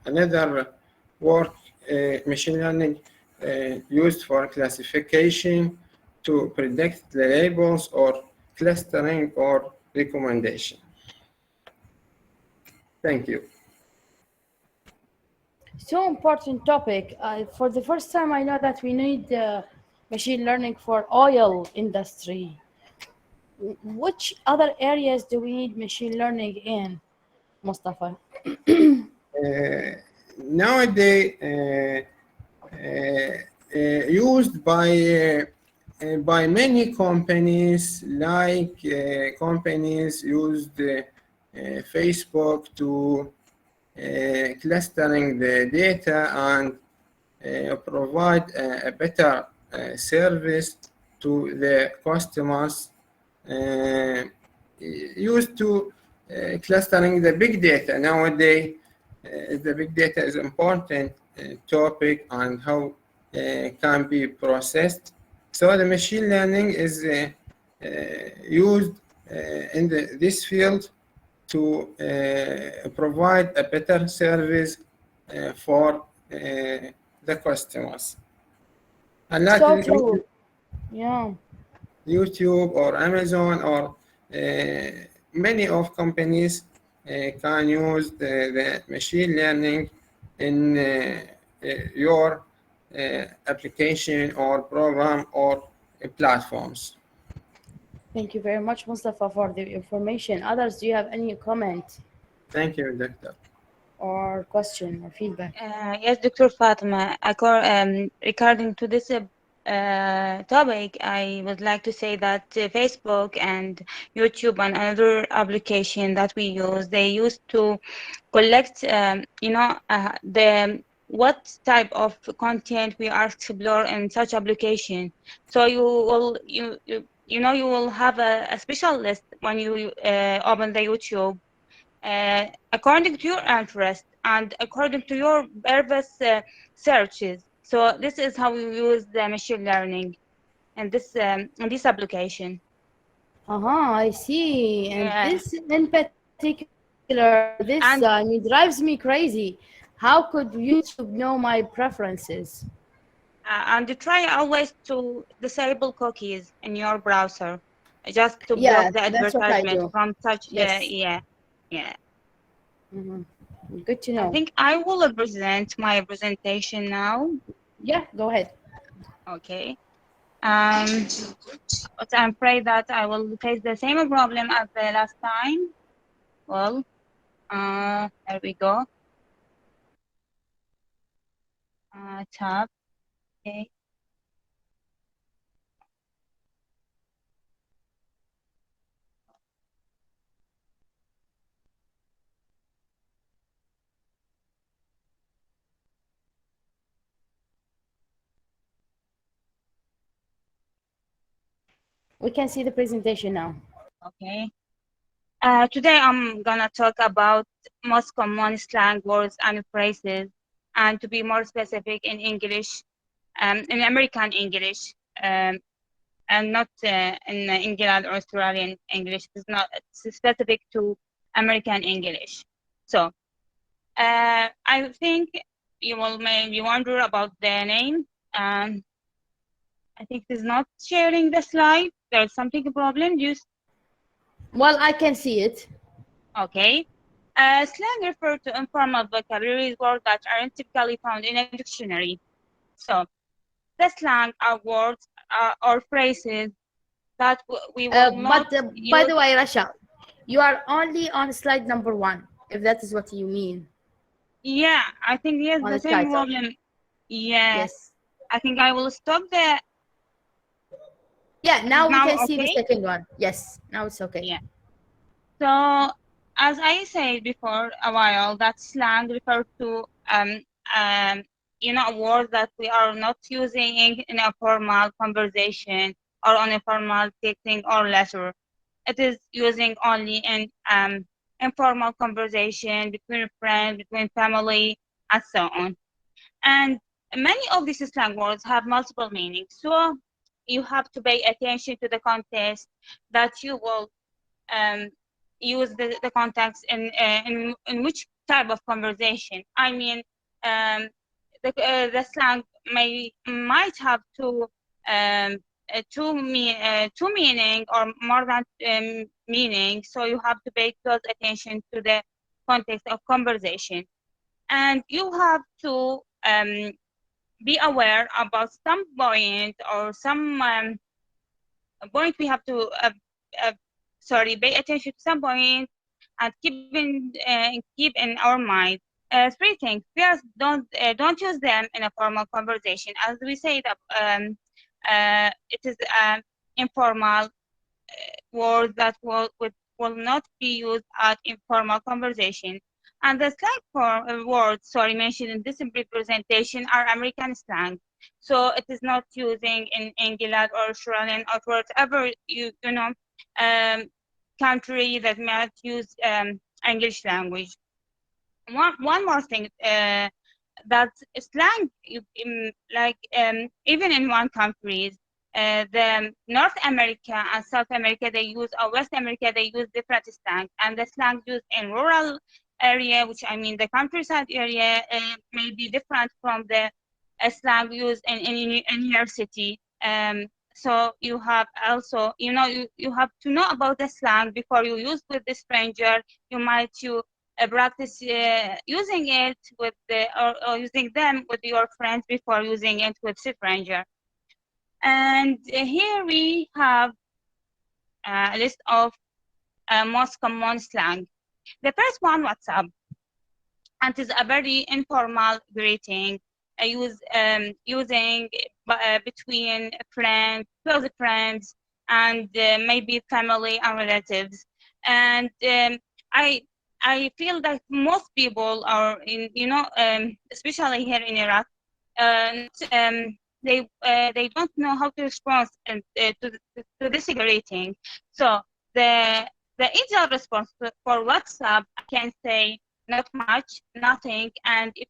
Another work machine learning used for classification to predict the labels, or clustering, or recommendation. Thank you. So important topic. For the first time, I know that we need machine learning for oil industry. Which other areas do we need machine learning in, Mustafa? Nowadays, used by many companies, like companies used Facebook to clustering the data and provide a better service to the customers, used to clustering the big data. Nowadays, the big data is important topic, and how can be processed. So the machine learning is used in this field to provide a better service for the customers. And like So true. Yeah. YouTube or Amazon, or many of companies can use the machine learning in your application or program or platforms. Thank you very much, Mustafa, for the information. Others, do you have any comment? Thank you, Doctor. Or question or feedback? Yes, Dr. Fatima. Regarding to this topic, I would like to say that Facebook and YouTube and other application that we use, they used to collect, what type of content we are explore in such application. So you will have a special list when you open the YouTube, according to your interest and according to your previous searches. So this is how we use the machine learning in this application. I see. And Yeah. this in particular, this drives me crazy. How could YouTube know my preferences? And try always to disable cookies in your browser. just to Yeah, block the that's what I advertisement do. from such. Yes. Yeah. Good to know. I think I will present my presentation now. Yeah, go ahead. Okay. But I'm afraid that I will face the same problem as the last time. Well, there we go. Tab. Okay. We can see the presentation now. Okay. Today I'm gonna talk about most common slang words and phrases, and to be more specific in English, in American English, and not in England or Australian English. It's specific to American English. So I think you will maybe wonder about the name, and I think it is not sharing the slide. There's something problem. Well, I can see it. Okay. Slang refers to informal vocabulary words that aren't typically found in a dictionary. So, the slang are words or phrases that we will not use. By the way, Rasha, you are only on slide number 1, if that is what you mean. Yeah, I think yes, On the the same title. problem. Yeah. Yes. I think I will stop there. Yeah, now we can see the okay? second one. Yes, now it's okay. Yeah. So, as I said before a while, that slang refers to a word that we are not using in a formal conversation or on a formal texting or letter. It is using only in informal conversation between friends, between family, and so on. And many of these slang words have multiple meanings. So you have to pay attention to the context that you will use the context in which type of conversation. I mean, the slang might have two meaning or more than meaning. So you have to pay close attention to the context of conversation, and you have to be aware about some point or some point we have to pay attention to some point and keep in our mind. Three things. First, don't use them in a formal conversation. As we say that it is informal words that will not be used at informal conversation. And the slang words mentioned in this presentation are American slang. So it is not using in England or Australian or whatever country that might use English language. One more thing, that slang, even in one country, the North America and South America they use, or West America they use different slang, and the slang used in rural area, which I mean the countryside area, may be different from the slang used in your city. So you have also, you have to know about the slang before you use with the stranger. You might practice using it with or using them with your friends before using it with stranger. And here we have a list of most common slang. The first one, WhatsApp, and it is a very informal greeting using between friends, close friends, and maybe family and relatives. And I feel that most people are especially here in Iraq, they don't know how to respond to this greeting. So the ideal response for WhatsApp, I can say not much, nothing, and if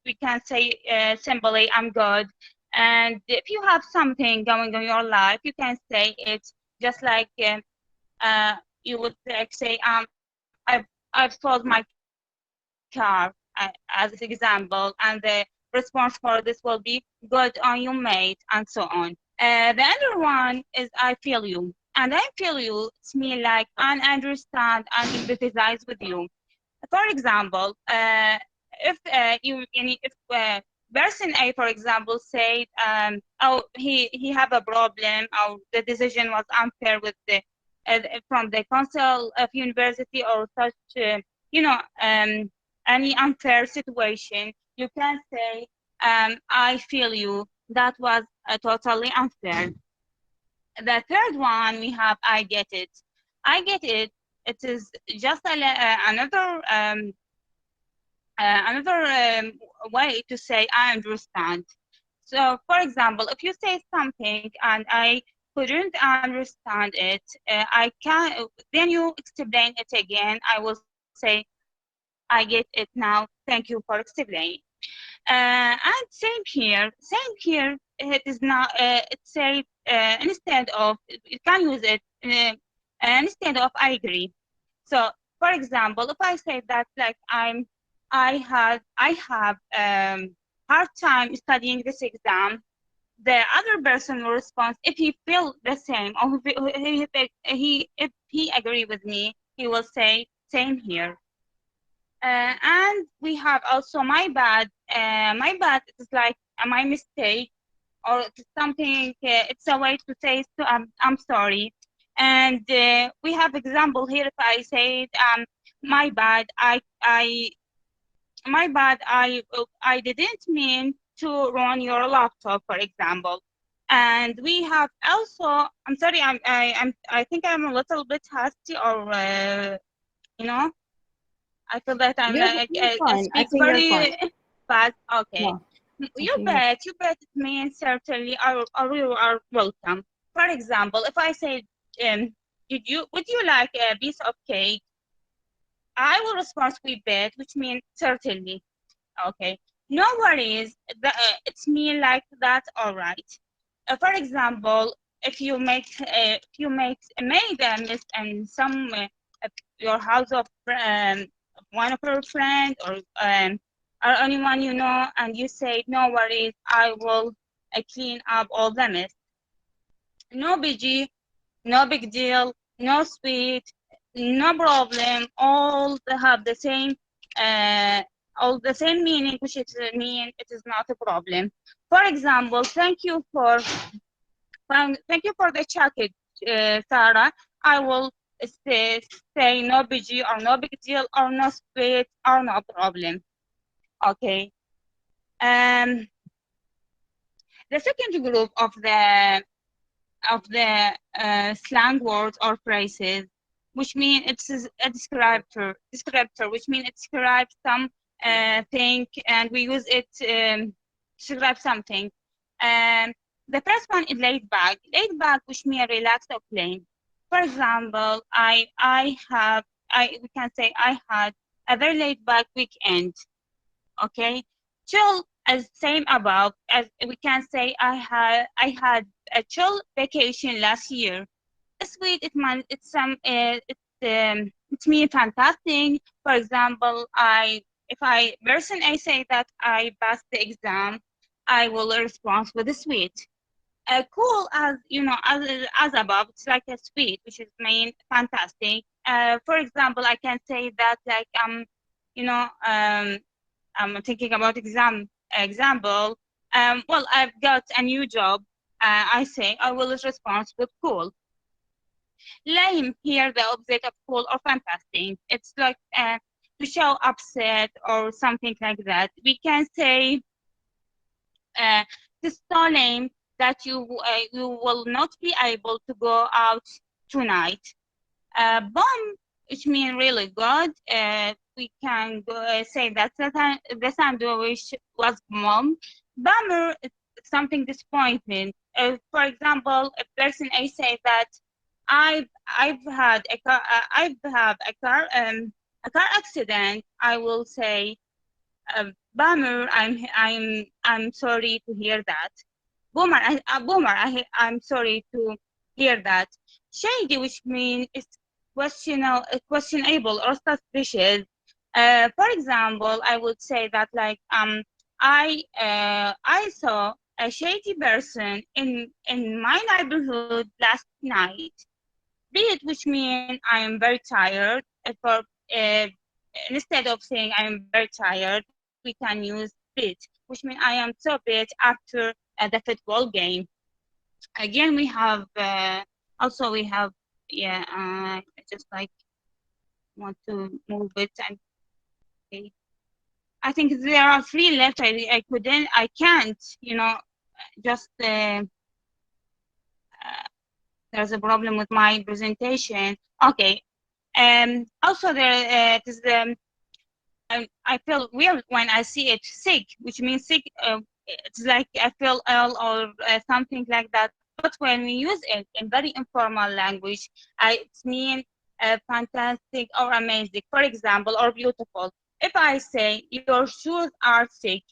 we can say simply I'm good. And if you have something going on in your life, you can say it just like you would say I've sold my car as an example, and the response for this will be good on you, mate, and so on. The other one is I feel you. and I feel you, it's me like and understand and empathize with you. For example, if person A, for example, said, oh, he have a problem, or the decision was unfair with the from the council of university, or such, you know, any unfair situation, you can say, I feel you, that was totally unfair. The third one we have, I get it. I get it. It is just another way to say I understand. So, for example, if you say something and I couldn't understand it, I can. Then you explain it again. I will say, I get it now. Thank you for explaining. And same here. Same here. It is not. It say instead of, you can use it instead of I agree. So, for example, if I say that like I have hard time studying this exam, the other person will respond if he feel the same, or if he agree with me, he will say same here. And we have also my bad. My bad is like my mistake, or something. It's a way to say so, I'm sorry. And we have example here. If I say my bad, my bad, I didn't mean to run your laptop, for example. And we have also, I'm sorry, I think I'm a little bit hasty, or you know, I feel that I'm You're fine. I speak think you're very fine. fast. Okay. No, You bet it means certainly, or you are welcome. For example, if I say, would you like a piece of cake? I will respond with bet, which means certainly. Okay. No worries. It's me like that. All right. For example, if you made a miss in some your house of one of your friends, or anyone you know, and you say no worries, I will clean up all the mess. No biggie, no big deal, no sweet, no problem. All have the same meaning, which is mean it is not a problem. For example, thank you for the chocolate, Sarah. I will say no biggie, or no big deal, or no sweet, or no problem. Okay. The second group of the slang words or phrases, which mean it's a descriptor, which means it describes some thing, and we use it to describe something. The first one is laid back, which means relaxed or plain. For example, we can say I had a very laid back weekend. Okay, chill, as same above, as we can say I had a chill vacation last year. Sweet, it's me fantastic. For example, if person A say that I passed the exam, I will respond with a sweet. Cool, as you know, as above, it's like a sweet, which is mean fantastic. For example, I can say that like you know, I'm thinking about example. Well, I've got a new job. I say I will respond with cool. Lame here, the opposite of cool or fantastic. It's like to show upset or something like that. We can say it's so lame that you will not be able to go out tonight. Bomb, which means really good. We can say that the sandwich was bomb. Bummer, it's something disappointment. For example, a person A say that I've had a car accident. I will say, bummer. I'm sorry to hear that. Boomer, I'm sorry to hear that. Shady, which means it's questionable or suspicious. For example, I would say that like I saw a shady person in my neighborhood last night. Bit, which means I am very tired. For instead of saying I am very tired, we can use bit, which means I am so bit after the football game. Again, we have also we have just like want to move it and okay. I think there are 3 left. I can't, you know, just there's a problem with my presentation. Okay. Also there it is I feel weird when I see it sick, which means sick. It's like I feel ill or something like that. But when we use it in very informal language, it means fantastic or amazing, for example, or beautiful. If I say your shoes are sick,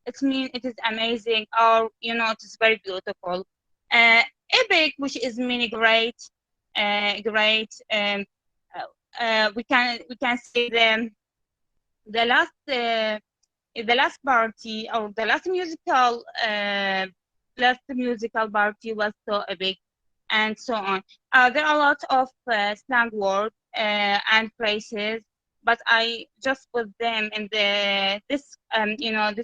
it means it is amazing, or you know, it is very beautiful. Epic, which is meaning great, great. We can say the last party or the last musical party was so epic, and so on. There are a lot of slang words and phrases, but I just put them in this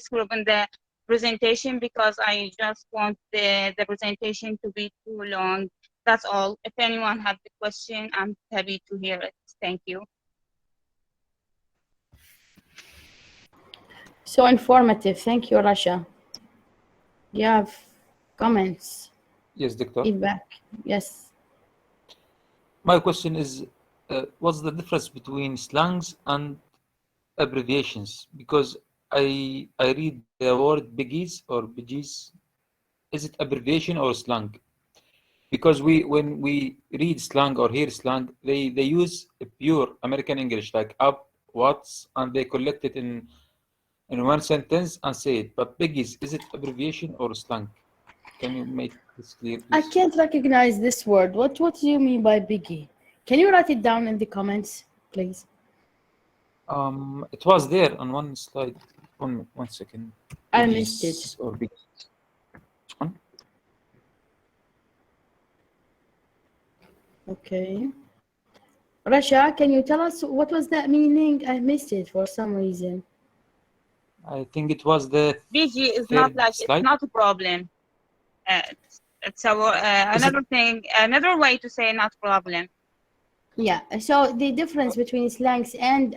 group in the presentation because I just want the presentation to be too long. That's all. If anyone has a question, I'm happy to hear it. Thank you. So informative. Thank you, Rasha. You have comments? Yes, Doctor. Feedback? Yes. My question is, what's the difference between slangs and abbreviations? Because I read the word biggies or biggies. Is it abbreviation or slang? Because when we read slang or hear slang, they use pure American English like up, what's, and they collect it in one sentence and say it. But biggies, is it abbreviation or slang? Can you make this clear, please? I can't recognize this word. What do you mean by biggie? Can you write it down in the comments, please? It was there on one slide. One second. I missed it. Or biggies. Which one? Okay. Rasha, can you tell us what was that meaning? I missed it for some reason. I think it was the BG is not like slide. it's not a problem. It's another way to say not problem. Yeah. So the difference between slangs and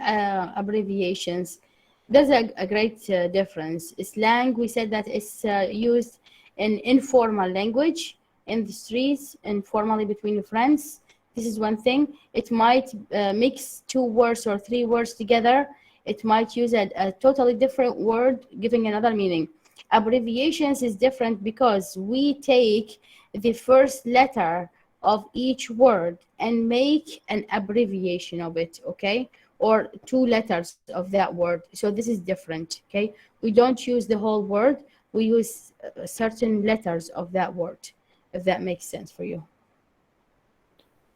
abbreviations, there's a great difference. Slang, we said that it's used in informal language in the streets, informally between friends. This is one thing. It might mix 2 words or 3 words together. It might use a totally different word, giving another meaning. Abbreviations is different because we take the first letter of each word and make an abbreviation of it, okay? Or 2 letters of that word. So this is different, okay? We don't use the whole word. We use certain letters of that word, if that makes sense for you.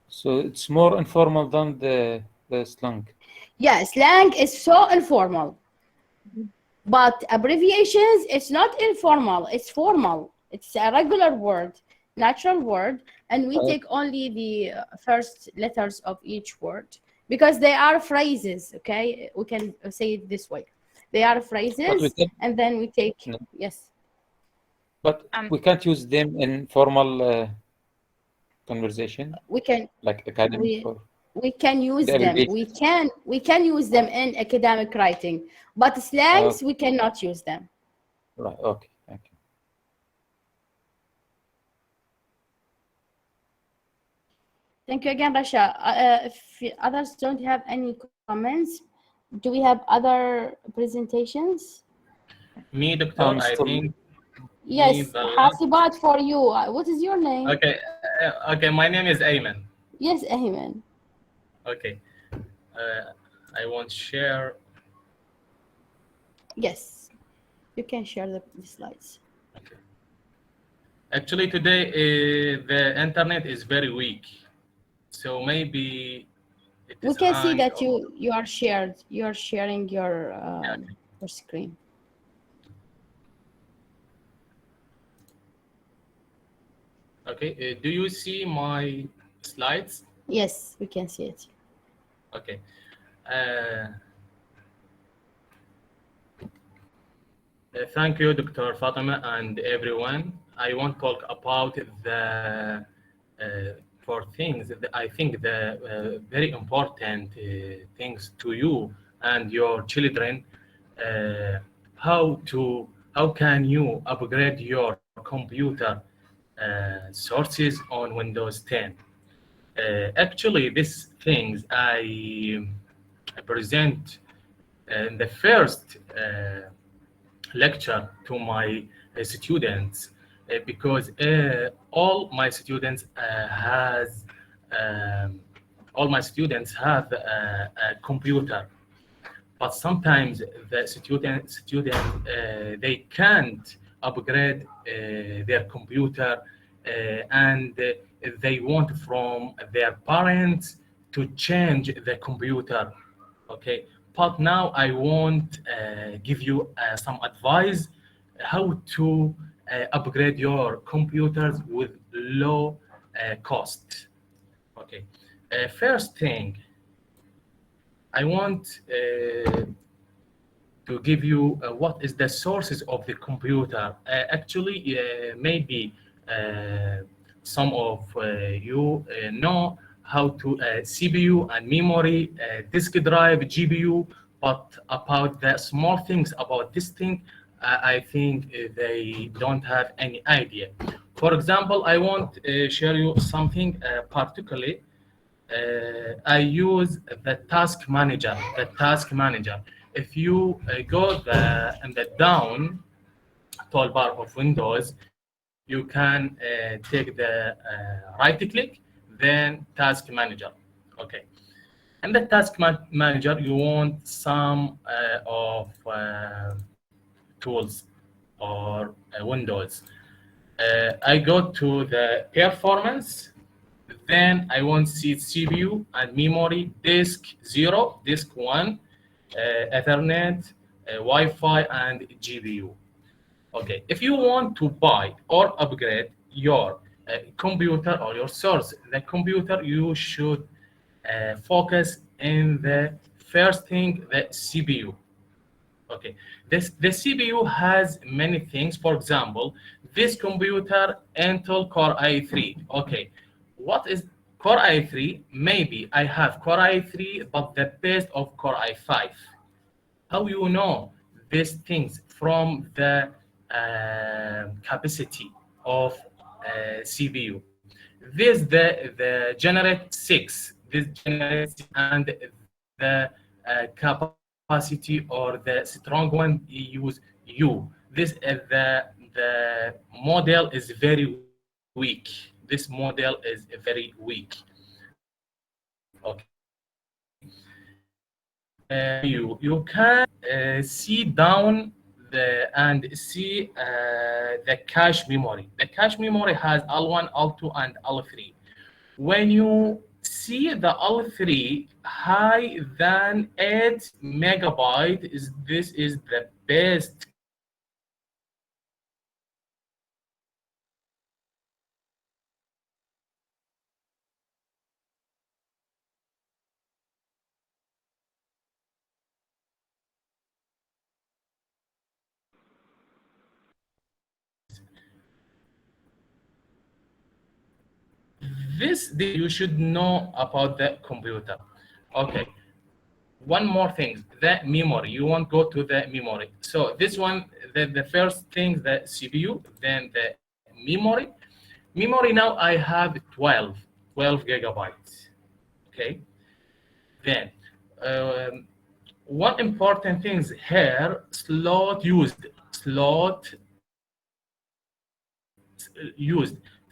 So it's more informal than the slang. Yeah, slang is so informal. But abbreviations, it's not informal, it's formal. It's a regular word, natural word, and we take only the first letters of each word because they are phrases, okay? We can say it this way. They are phrases, and then we take, yes. But we can't use them in formal conversation. We can, like academic we can use them. We can use them in academic writing, but slangs we cannot use them. Right. Okay. Thank you. Thank you again, Rasha. If others don't have any comments, do we have other presentations? Me, Doctor, I think. Yes, Hasibat for you. What is your name? Okay. Okay. My name is Ayman. Yes, Ayman. Okay. I want to share. Yes, you can share the slides. Okay. Actually, today the internet is very weak, so maybe we can see that you are shared. You are sharing your screen. Okay. Do you see my slides? Yes, we can see it. Okay. Thank you, Dr. Fatima and everyone. I want to talk about the for things that I think the very important things to you and your children. Uh, how can you upgrade your computer sources on Windows 10? Actually, these things I present in the first lecture to my students because um, all my students have a computer, but sometimes the student they can't upgrade their computer and they want from their parents to change the computer. Okay, but now I want give you some advice how to upgrade your computers with low cost. Okay, first thing I want to give you what is the sources of the computer. Actually, maybe some of you know how to CPU and memory, disk drive, GPU, but about the small things about this thing, I think they don't have any idea. For example, I want to share you something particularly. I use the task manager. The task manager. If you go in the down toolbar of Windows, you can take the right click, then task manager. Okay. In the task manager, you want some of tools or Windows. I go to the performance. Then I want to see CPU and memory, disk 0, disk 1, Ethernet, Wi-Fi, and GPU. Okay, if you want to buy or upgrade your computer or your source, the computer, you should focus in the first thing, the CPU. Okay, the CPU has many things. For example, this computer Intel Core i3. Okay, what is Core i3? Maybe I have Core i3, but the best of Core i5. How you know these things from the capacity of CPU? This the generate 6. This generate 6 and the capacity or the strong one use U. This the model is very weak. This model is very weak. Okay. You can see down and see the cache memory. The cache memory has L1, L2, and L3. When you see the L3 high than 8 megabyte, this is the best this you should know about the computer. Okay, one more thing, the memory. You want to go to the memory. So this one, the first thing, the CPU, then the memory. Now I have 12 gigabytes. Okay, then one important thing is here, slot used.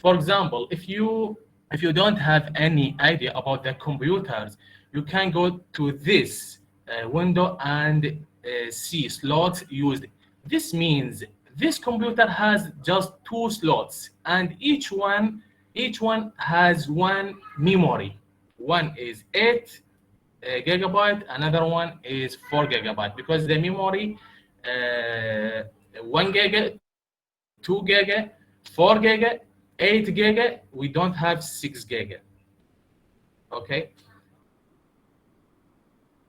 For example, if you don't have any idea about the computers, you can go to this window and see slots used. This means this computer has just 2 slots, and each one has one memory. One is 8 gigabyte, another one is 4 gigabyte, because the memory 1 giga, 2 giga, 4 giga, 8 giga, we don't have 6 giga. Okay.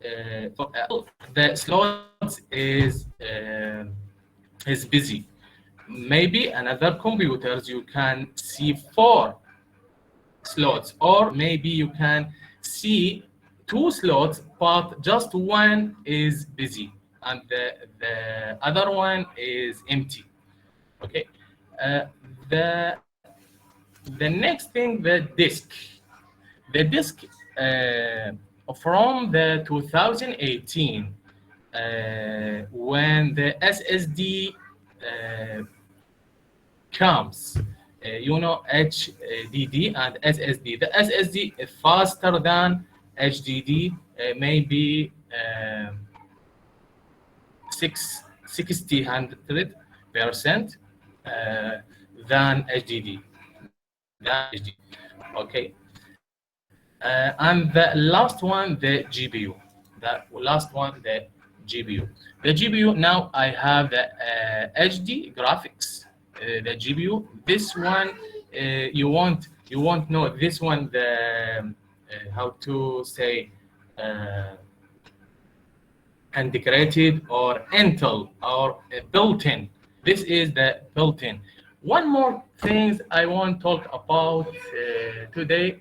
The slots is busy. Maybe another computers you can see 4 slots, or maybe you can see 2 slots, but just one is busy and the other one is empty. Okay. Uh, the the next thing, the disk. The disk from the 2018, when the SSD comes, you know, HDD and SSD. The SSD is faster than HDD, maybe 600% than HDD. Okay. And the last one, the GPU. The last one, the GPU. The GPU, now I have the HD graphics. The GPU. This one, you won't know this one. The how to say integrated or Intel or built-in. This is the built-in. One more thing I want to talk about today.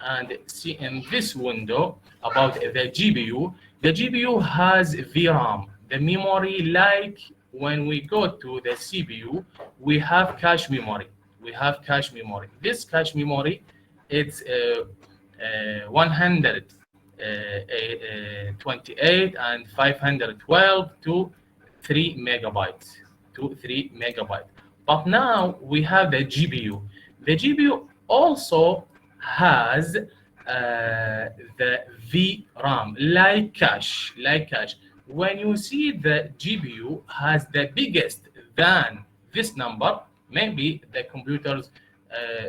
And see in this window about the GPU. The GPU has VRAM, the memory, like when we go to the CPU, we have cache memory. This cache memory, it's 128 and 512 to 3 megabytes. But now we have the GPU. The GPU also has the VRAM, like cache. When you see the GPU has the biggest than this number, maybe the computers,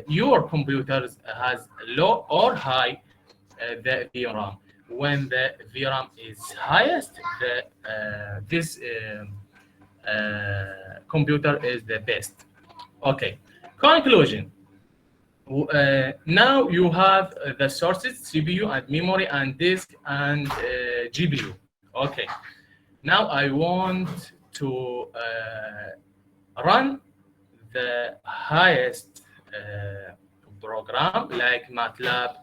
your computers has low or high the VRAM. When the VRAM is highest, this computer is the best. Okay. Conclusion. Now you have the sources, CPU and memory and disk and GPU. Okay. Now I want to run the highest program like MATLAB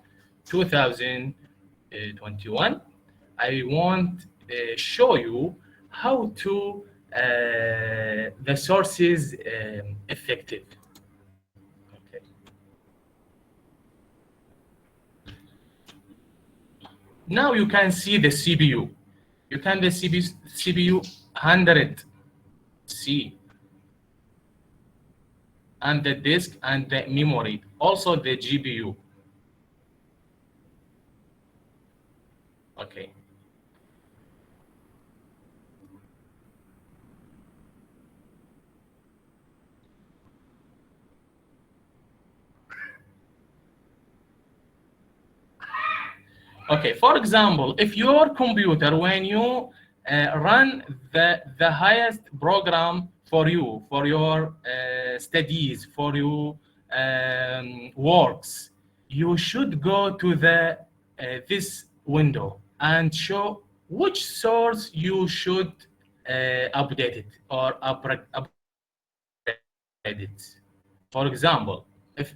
2021. I want to show you how to the sources effective. Now you can see the CPU. You can the CPU 100C, and the disk and the memory, also the GPU. Okay. Okay, for example, if your computer, when you run the highest program for you, for your studies, for your works, you should go to the this window and show which source you should update it or upgrade it. For example, if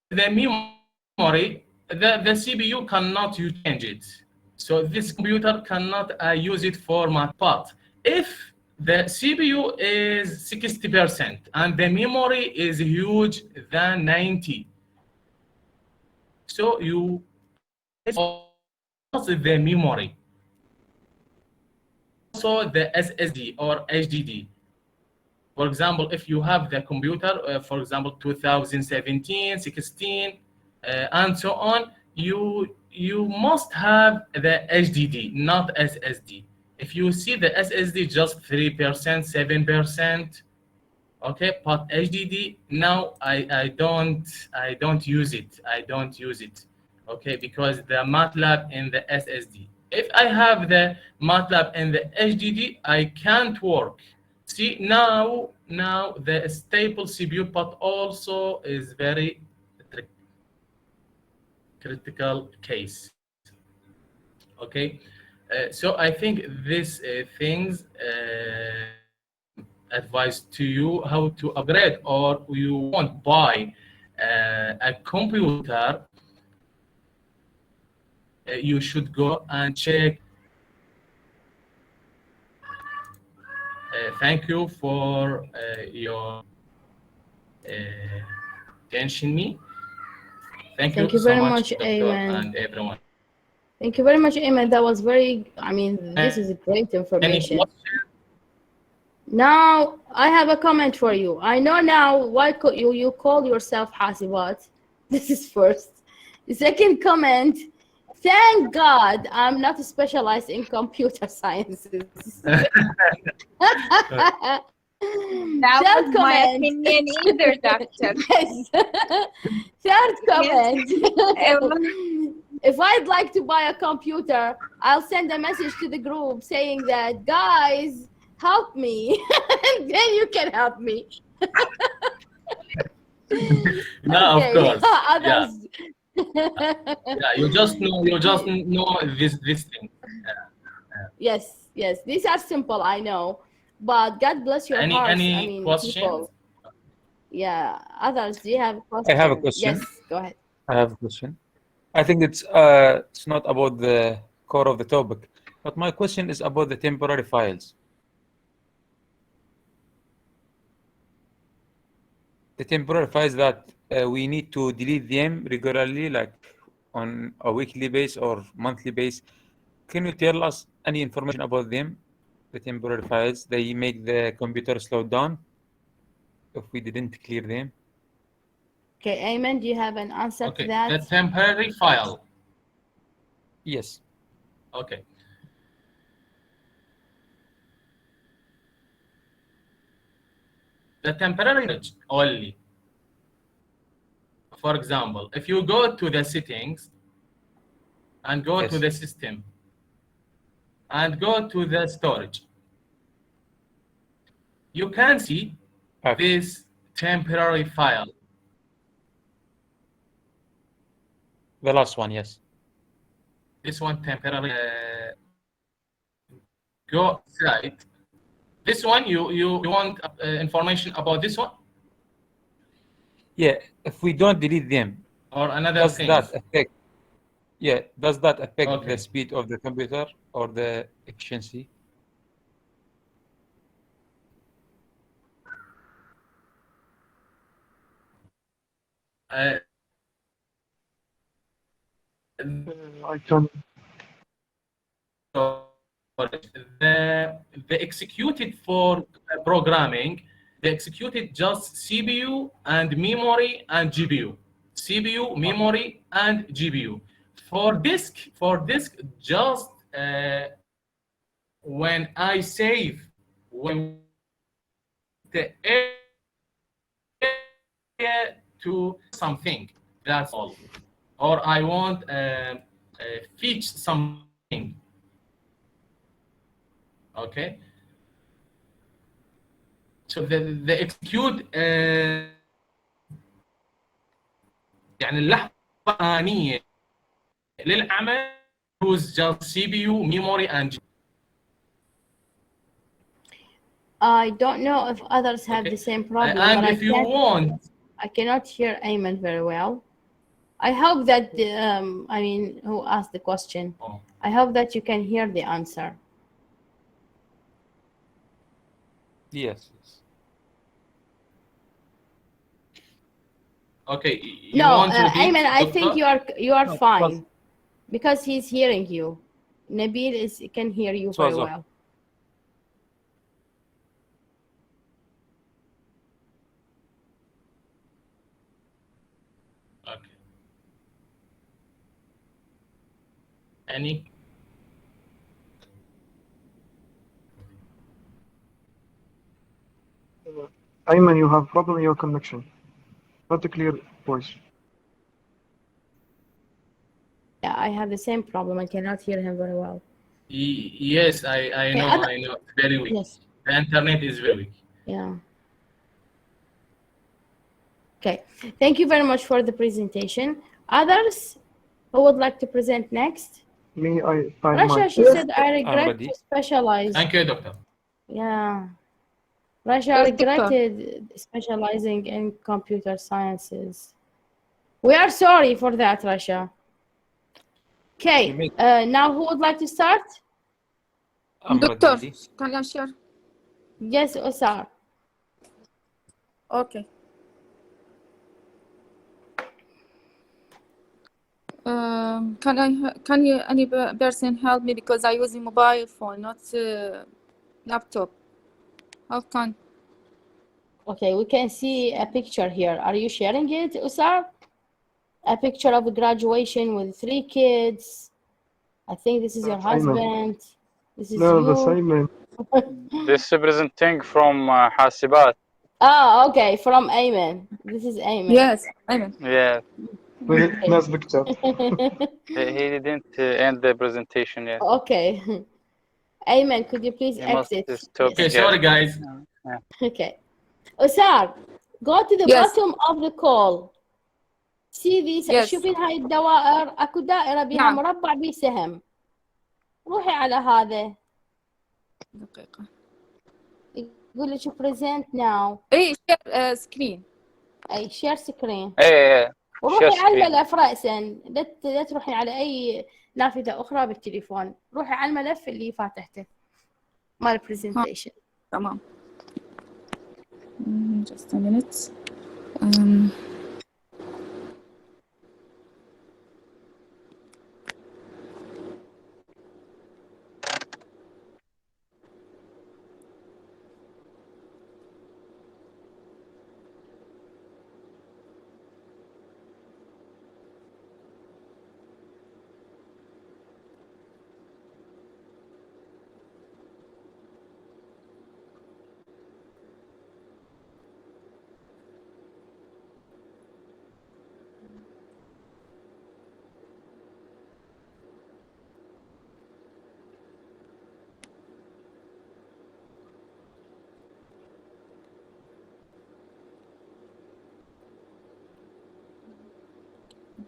the memory, the CPU cannot change it, so this computer cannot use it for math. But if the CPU is 60% and the memory is huge than 90, so you also the memory, also the SSD or HDD. For example, if you have the computer, for example, 2017, 16, and so on, you must have the HDD, not SSD. If you see the SSD just 3%, 7%, okay, but HDD now I don't use it. Okay, because the MATLAB in the SSD. If I have the MATLAB in the HDD, I can't work see now the stable CPU, but also is very critical case. Okay, so I think this things advice to you how to upgrade, or you won't buy a computer. You should go and check. Thank you for your attention me. Thank you you so very much, much, Doctor, Ayman. and everyone. Thank you very much, Ayman. That was very, I mean, this is great Any information. question? Now, I have a comment for you. I know now why you call yourself Hasibat. This is first. The second comment, thank God I'm not specialized in computer sciences. That Third was my comment. opinion either, doctor. Yes. Third comment. If I'd like to buy a computer, I'll send a message to the group saying that, guys, help me, and then you can help me. No, Okay. of course. Others. Yeah, you just know this thing. Yes, yes. These are simple, I know, but God bless your hearts. Any I mean, questions? people. Yeah. Others, do you have a question? I have a question. Yes, go ahead. I have a question. I think it's not about the core of the topic, but my question is about the temporary files. The temporary files that we need to delete them regularly, like on a weekly basis or monthly basis. Can you tell us any information about them? The temporary files, they make the computer slow down if we didn't clear them. Okay, Ayman, do you have an answer to Okay, that? the temporary file. Yes. Okay. The temporary storage only. For example, if you go to the settings and go to the system and go to the storage, you can see this temporary file. The last one, yes. This one temporary. Go outside. This one, you want information about this one? Yeah, if we don't delete them, or another does thing. that affect? Yeah, does that affect Okay. the speed of the computer or the efficiency? I can. The executed for programming, they executed just CPU and memory and GPU. CPU, memory, and GPU. For disk, just when I save the area to something, that's all. Or I want fetch something. Okay. So the execute يعني اللحظة الآنية للعمل use just CPU, memory, and GPU. I don't know if others have the same problem. And but if you want, I cannot hear Ayman very well. I hope that I mean, who asked the question? Oh. I hope that you can hear the answer. Yes. Okay. No, Ayman, I think you are fine because he's hearing you. Nabil can hear you very well. Okay. Any? Ayman, you have problem in your connection. Not a clear voice. Yeah, I have the same problem. I cannot hear him very well. Yes, I know. I know. Very weak. Yes. The internet is very weak. Yeah. Okay. Thank you very much for the presentation. Others who would like to present next? Me, I Rasha, might. she said, I I'm regret ready. to specialize. Thank you, doctor. Yeah. Rasha Yes, doctor. regretted specializing in computer sciences. We are sorry for that, Rasha. You Okay. make- Now who would like to start? I'm Doctor, ready. can I share? Yes, Osar. Okay. Can you any person help me because I use a mobile phone, not laptop? How can? Okay, we can see a picture here. Are you sharing it, Usar? A picture of a graduation with 3 kids. I think this is your husband. This is No, the you. same. This is presenting from Hasibat. Oh, okay, from Ayman. This is Ayman. Yes, Amen. Yeah, Nice picture. he didn't end the presentation yet. Okay. Ayman, could you please He must exit? stop. Okay, Yes. sorry guys. Yeah. Okay. Usar, go to the Yes. bottom of the call. See these. Yes. شوفين هاي الدوائر. اكو دائرة بها نعم. مربع بيه سهم. روحي على هذا. دقيقة. يقول لك present now. اي share screen. اي share screen. ايه وروحي share على screen. الملف رأسا. لا تروحي على أي نافذة أخرى بالتليفون. روحي على الملف اللي فاتحته. مال presentation. تمام. Just a minute.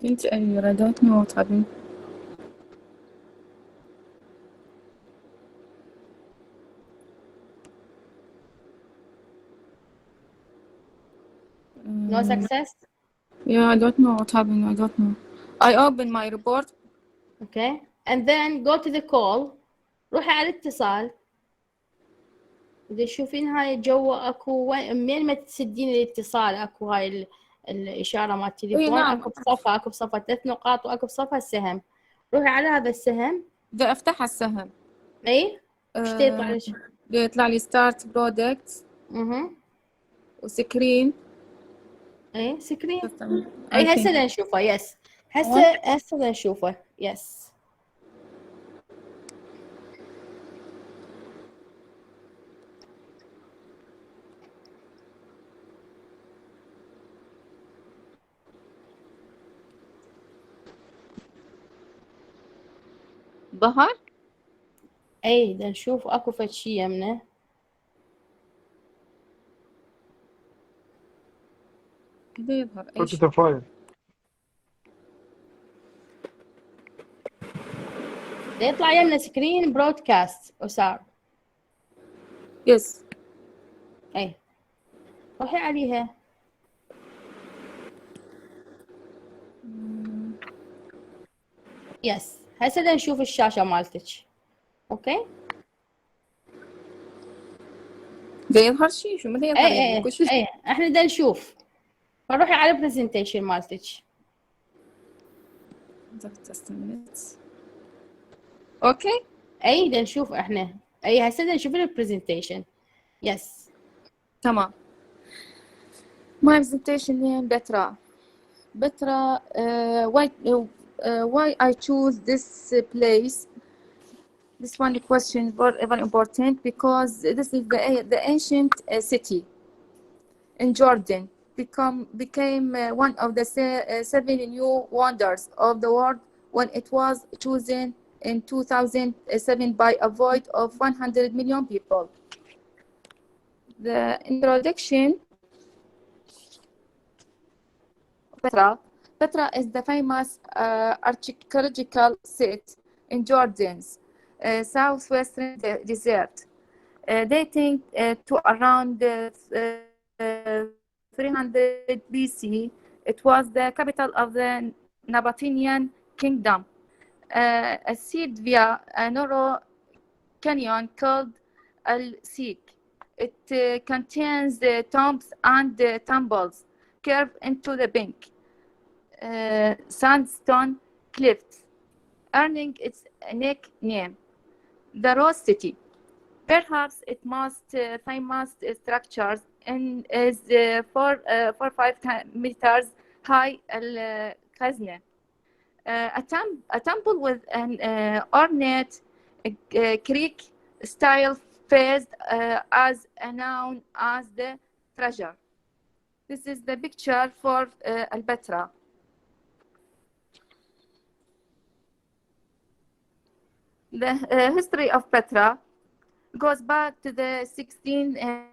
Didn't I don't know what happened. No success? Yeah, I don't know what happened. I don't know. I opened my report. Okay. And then go to the call. روحي على الاتصال. إذا تشوفين هاي جوا أكو منين ما تسدين الاتصال أكو هاي الإشارة مال التليفون. نعم. أكو بصفها 3 نقاط وأكو بصفها السهم. روحي على هذا السهم. بدي أفتح السهم. إيه؟ إيش تطلع لك؟ يطلع لي ستارت برودكتس وسكرين. ايه سكرين. اي هسه بدنا نشوفه. يس هسه بدنا نشوفه. يس ظهر؟ اي بدنا نشوف اكو فد شي يمنا. كده يظهر أي Put شيء. it a file. يطلع يمنا سكرين برودكاست أسار. يس. اي روحي عليها. يس هسه بدنا نشوف الشاشة مالتك. اوكي. ده يظهر شيء شو ما يظهر اي كل شيء. اي احنا بدنا نشوف. فروحي على البرزنتيشن مالتك. Just a minute. اوكي. اي بدنا نشوف احنا. اي هسه بدنا نشوف البرزنتيشن. يس. تمام. My presentation name Betra. Betra, why I choose this place? This one question is very important because this is the ancient city in Jordan became one of the 7 new wonders of the world when it was chosen in 2007 by a vote of 100 million people. The introduction. Petra is the famous archaeological site in Jordan's southwestern desert, dating to around 300 BC. It was the capital of the Nabatean kingdom. A seed via a narrow canyon called Al-Sik. It contains the tombs and the temples carved into the pink sandstone cliffs, earning its nickname, the Rose City. Perhaps its most famous structure is 5 meters high Al-Khazna, a temple with an ornate Greek-style face as known as the treasure. This is the picture for Al-Petra. The history of Petra goes back to the 16th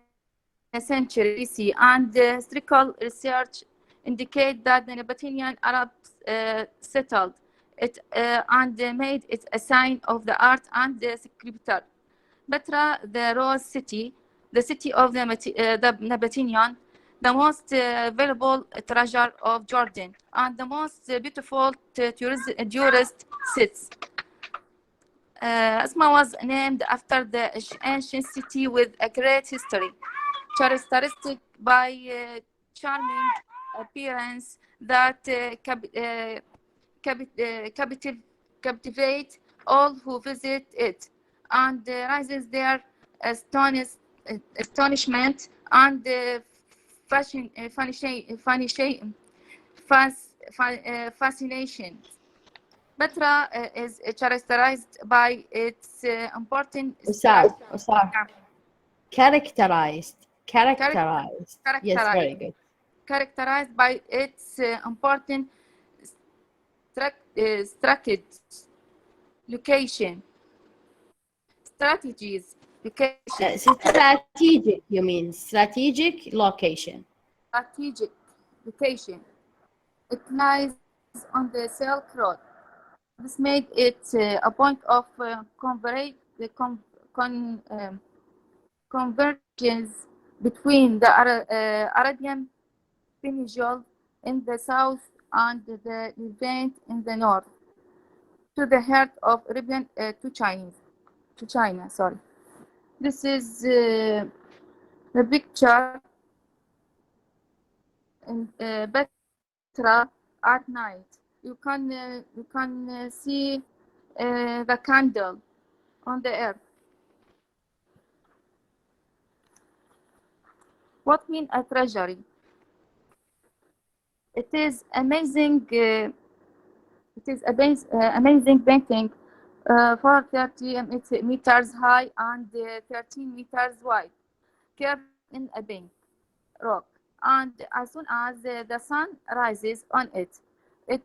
century BC, and historical research indicate that the Nabatean Arabs settled it and made it a sign of the art and the scripture. Petra, the Rose City, the city of the Nabatean, the most valuable treasure of Jordan, and the most beautiful tourist sites. Asma was named after the ancient city with a great history, characteristic by charming appearance that captivate all who visit it, and raises their astonishment and fascination. Petra is characterized by its important characterized. Yes, very good. Characterized by its important strategies. Strategic, you mean strategic location. Strategic location. It lies on the Silk Road. This made it a point of convergence between the Arabian Peninsula in the south and the Levant in the north, to the heart of Arabian to China. Sorry. This is the picture in Petra at night. You can see the candle on the earth. What means a treasury? It is amazing. Amazing painting, 430 meters high and 13 meters wide, carved in a pink rock. And as soon as the sun rises on it, it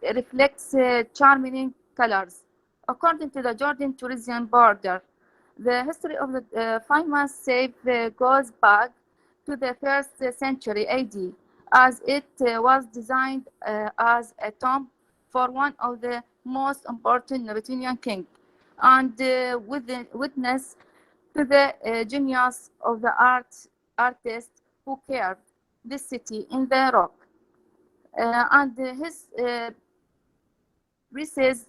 reflects charming colors. According to the Jordan Tourism Board, the history of the famous safe goes back to the 1st century AD, as it was designed as a tomb for one of the most important Nabatean kings, and witness to the genius of the artist who carved this city in the rock, and his precise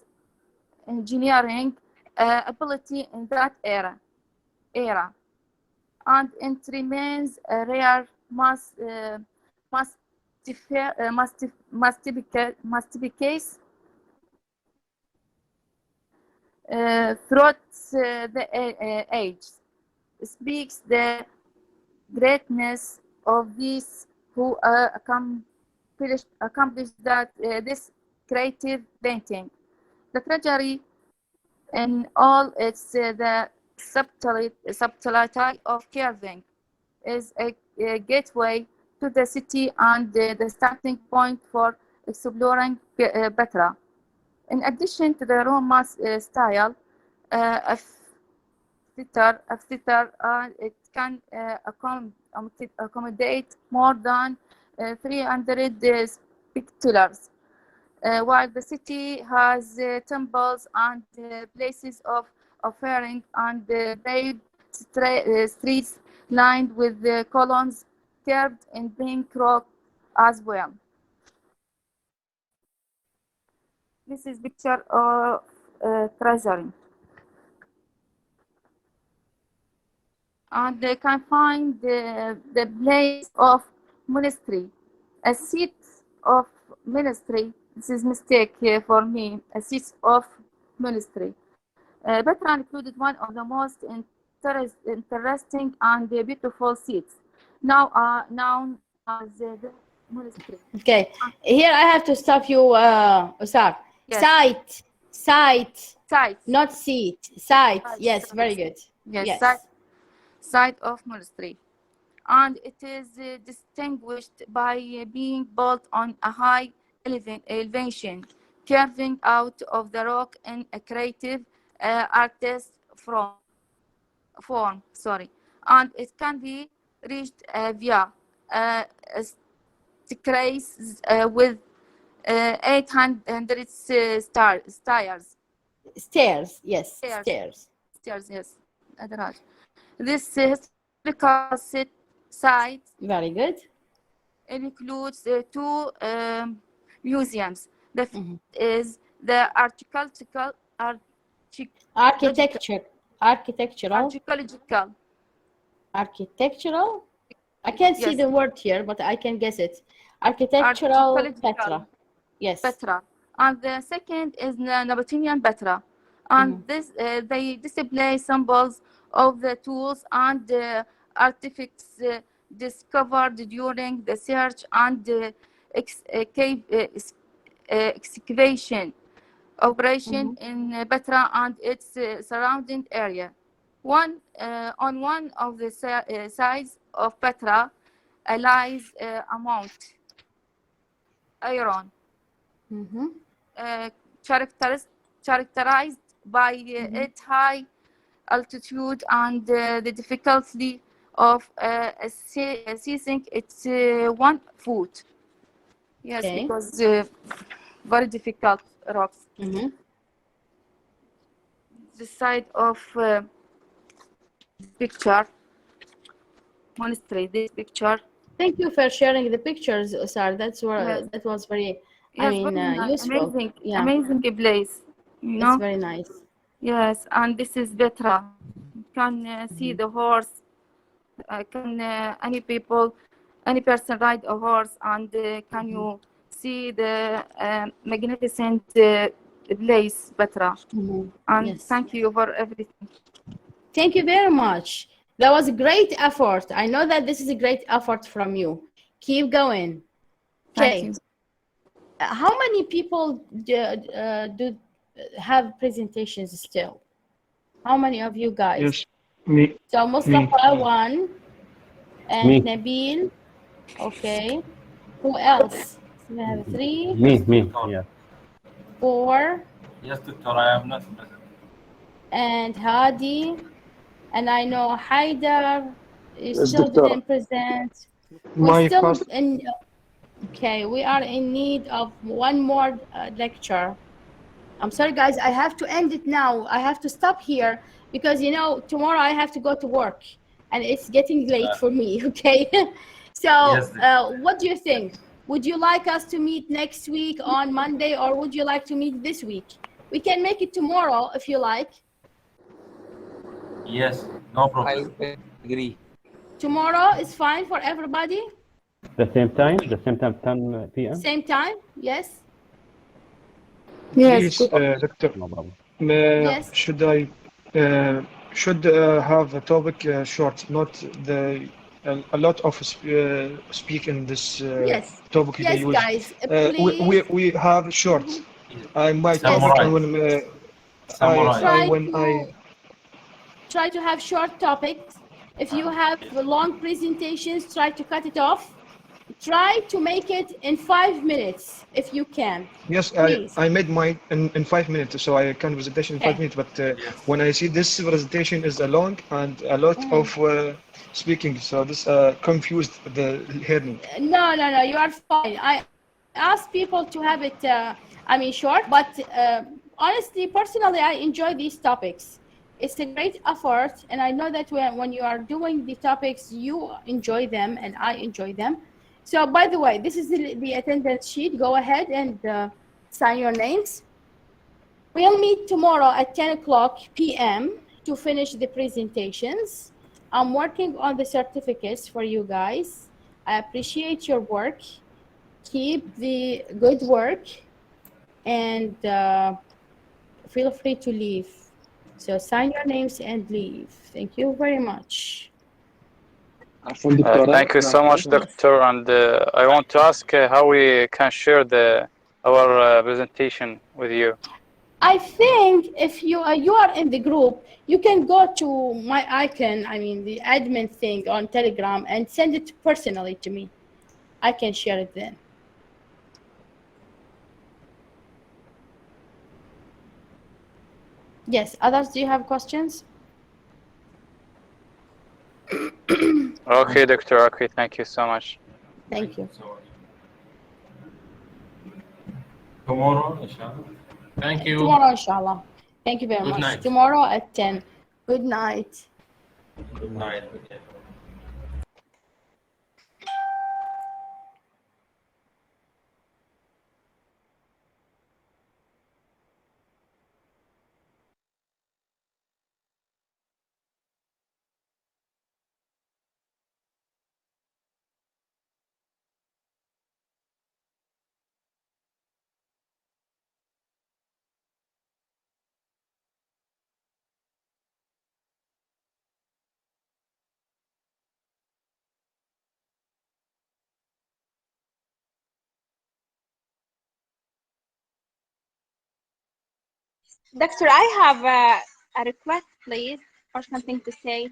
engineering ability in that era, and it remains a rare masterpiece throughout the ages. Speaks the greatness of these who accomplished that this creative painting. The treasury in all its the subtlety of carving is a gateway to the city and the starting point for exploring Petra. In addition to the Roman style, a it can accommodate more than 300 spectators. While the city has temples and places of offering and paved streets lined with columns carved in pink rock as well. This is picture of treasury. And they can find the place of monastery, a seat of ministry. This is mistake here for me, a seat of ministry. Petra included one of the most interesting and beautiful seats, now known as the monastery. Okay, here I have to stop you, Usar. Yes. Site, not seat. Site. Yes, very good. Yes. Site of monastery, and it is distinguished by being built on a high elevation, carving out of the rock in a creative artist form. And it can be reached via staircase with 800 stairs. Stairs, yes. Stairs. Yes. This historical site very good. Includes two museums. The first is the archaeological. I can't see the word here, but I can guess it. Architectural Petra. Yes. Petra. And the second is the Nabatean Petra. And this they display symbols of the tools and artifacts discovered during the search and excavation operation in Petra and its surrounding area. On one of the sides of Petra lies a mount, iron, characterized by its high altitude and the difficulty of seizing its 1 foot. Yes, because very difficult rocks. The side of picture monastery. This picture. Thank you for sharing the pictures, Usar. That was very, useful. Amazing place. You know? It's very nice. Yes, and this is Petra. You can see the horse. Any person ride a horse, and can you see the magnificent place, Petra? And thank you for everything. Thank you very much. That was a great effort. I know that this is a great effort from you. Keep going. Okay. How many people do have presentations still? How many of you guys? Yes, me. So Mustafa, 1, and Nabil. Okay. Who else? We have 3. Me. Yeah. 4. Yes, doctor, I am not present. And Hadi. And I know Haidar is still doctor. didn't present. Okay, we are in need of one more lecture. I'm sorry, guys. I have to end it now. I have to stop here because, tomorrow I have to go to work and it's getting late for me, okay? So what do you think? Would you like us to meet next week on Monday, or would you like to meet this week? We can make it tomorrow if you like. Yes, no problem. I agree. Tomorrow is fine for everybody? The same time, 10 p.m. Same time, yes? Yes, doctor. No problem. Yes. Should I have a topic short, not a lot of speak in this topic? Yes, guys, please. We have short. I might try to have short topics. If you have long presentations, try to cut it off. try to make it in 5 minutes if you can. Yes, Please. I made mine in 5 minutes, so I can presentation in 5 Okay. minutes. But when I see this presentation is a long and a lot of speaking, so this confused the learning. No, you are fine. I ask people to have it, short, but honestly, personally, I enjoy these topics. It's a great effort, and I know that when you are doing the topics, you enjoy them, and I enjoy them. So, by the way, this is the attendance sheet. Go ahead and sign your names. We'll meet tomorrow at 10 o'clock p.m. to finish the presentations. I'm working on the certificates for you guys. I appreciate your work. Keep the good work, and feel free to leave. So sign your names and leave. Thank you very much. Thank you so much, Doctor. And I want to ask how we can share our presentation with you. I think if you are in the group, you can go to my icon, the admin thing on Telegram, and send it personally to me. I can share it then. Yes, others, do you have questions? Okay, Doctor. Okay, thank you so much. Thank you. Tomorrow, inshallah. Thank you. Tomorrow, inshallah. Thank you very much. Night. Tomorrow at 10. Good night. Good night. Doctor, I have a request, please, or something to say.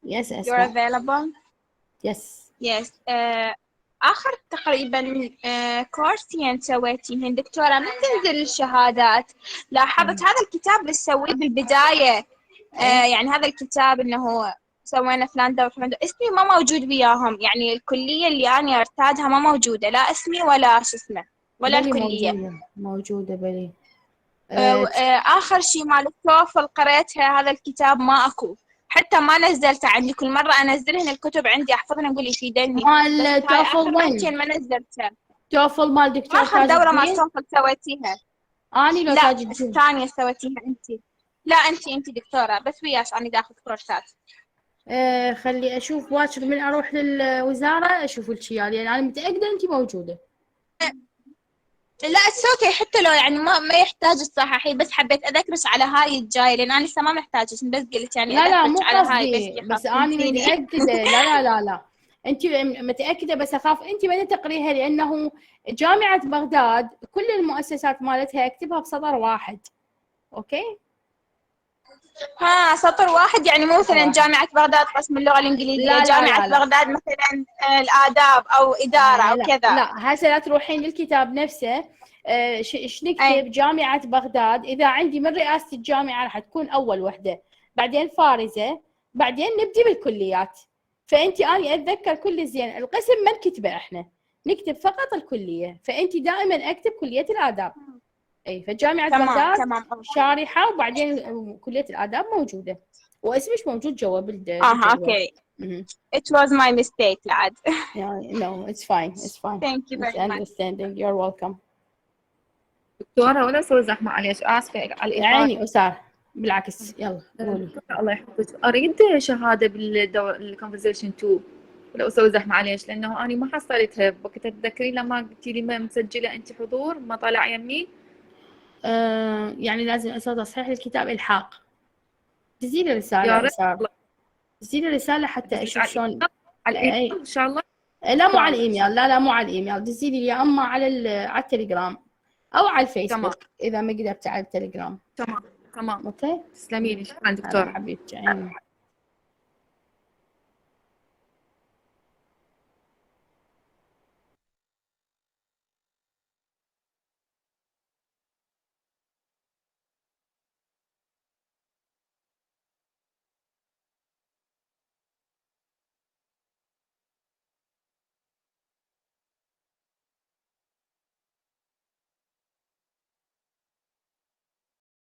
Yes, You're available? Yes. Yes. آخر تقريبا كورسين سويتيهن دكتورة من تنزل الشهادات لاحظت هذا الكتاب اللي تسويه بالبداية يعني هذا الكتاب إنه سوينا فلان دور فلان دور اسمي ما موجود وياهم يعني الكلية اللي أنا أرتادها ما موجودة لا اسمي ولا شو اسمه ولا بلي الكلية موجودة بلي آخر شيء مال التوفل قريتها هذا الكتاب ما أكو حتى ما نزلته عندي كل مرة أنزلهن الكتب عندي أحفظهن أقول يفيدني مال بس هاي توفل آخر وين؟ مرتين ما نزلته توفل مال دكتور آخر تاج دورة مال الدين؟ توفل سويتيها أني لو لا تاج الدين؟ الثانية سويتيها أنت لا أنت دكتورة بس وياش أنا داخل كورسات خلي أشوف باكر من أروح للوزارة أشوف الشيء لأن أنا متأكدة أنت موجودة. لا اوكي حتى لو يعني ما يحتاج تصححي بس حبيت اذكرك على هاي الجاي لان انا لسه ما محتاجك بس قلت يعني لا مو على هاي قصدي بس أنا متأكدة لا أنت متأكدة بس أخاف أنت ما تقريها لأنه جامعة بغداد كل المؤسسات مالتها أكتبها بسطر واحد. أوكي؟ سطر واحد يعني مو مثلا جامعة بغداد قسم اللغة الإنجليزية لا جامعة بغداد مثلا الآداب أو إدارة أو كذا لا هسه لا تروحين للكتاب نفسه ايش نكتب جامعة بغداد إذا عندي من رئاسة الجامعة راح تكون أول وحدة بعدين فارزة بعدين نبدي بالكليات فأنت أنا أتذكر كل زين القسم ما نكتبه إحنا نكتب فقط الكلية فأنت دائما أكتب كلية الآداب أي فجامعة بغداد شارحة وبعدين كلية الآداب موجودة واسمش موجود جوا أوكي It was my mistake لعد No, it's fine. Thank you very much. Understanding. You're welcome. دكتورة ولا أسوي زحمة معليش آسفة على الإطالة عيني أسار بالعكس يلا قولي الله يحفظك أريد شهادة بالconversation 2 ولا أسوي زحمة معليش لأنه أنا ما حصلتها بوقت تتذكرين لما قلتي لي ما مسجلة أنت حضور ما طلع يمي يعني لازم أسوي تصحيح الكتاب إلحاق دزي لي رسالة أسار دزي لي رسالة حتى أشوف شلون على الإيميل إن شاء الله لا مو على الإيميل لا مو على الإيميل دزي لي يا أما على التليجرام أو على الفيسبوك إذا ما قدرت على التليجرام تمام أوكي تسلمي لي شكرا دكتورة حبيبتي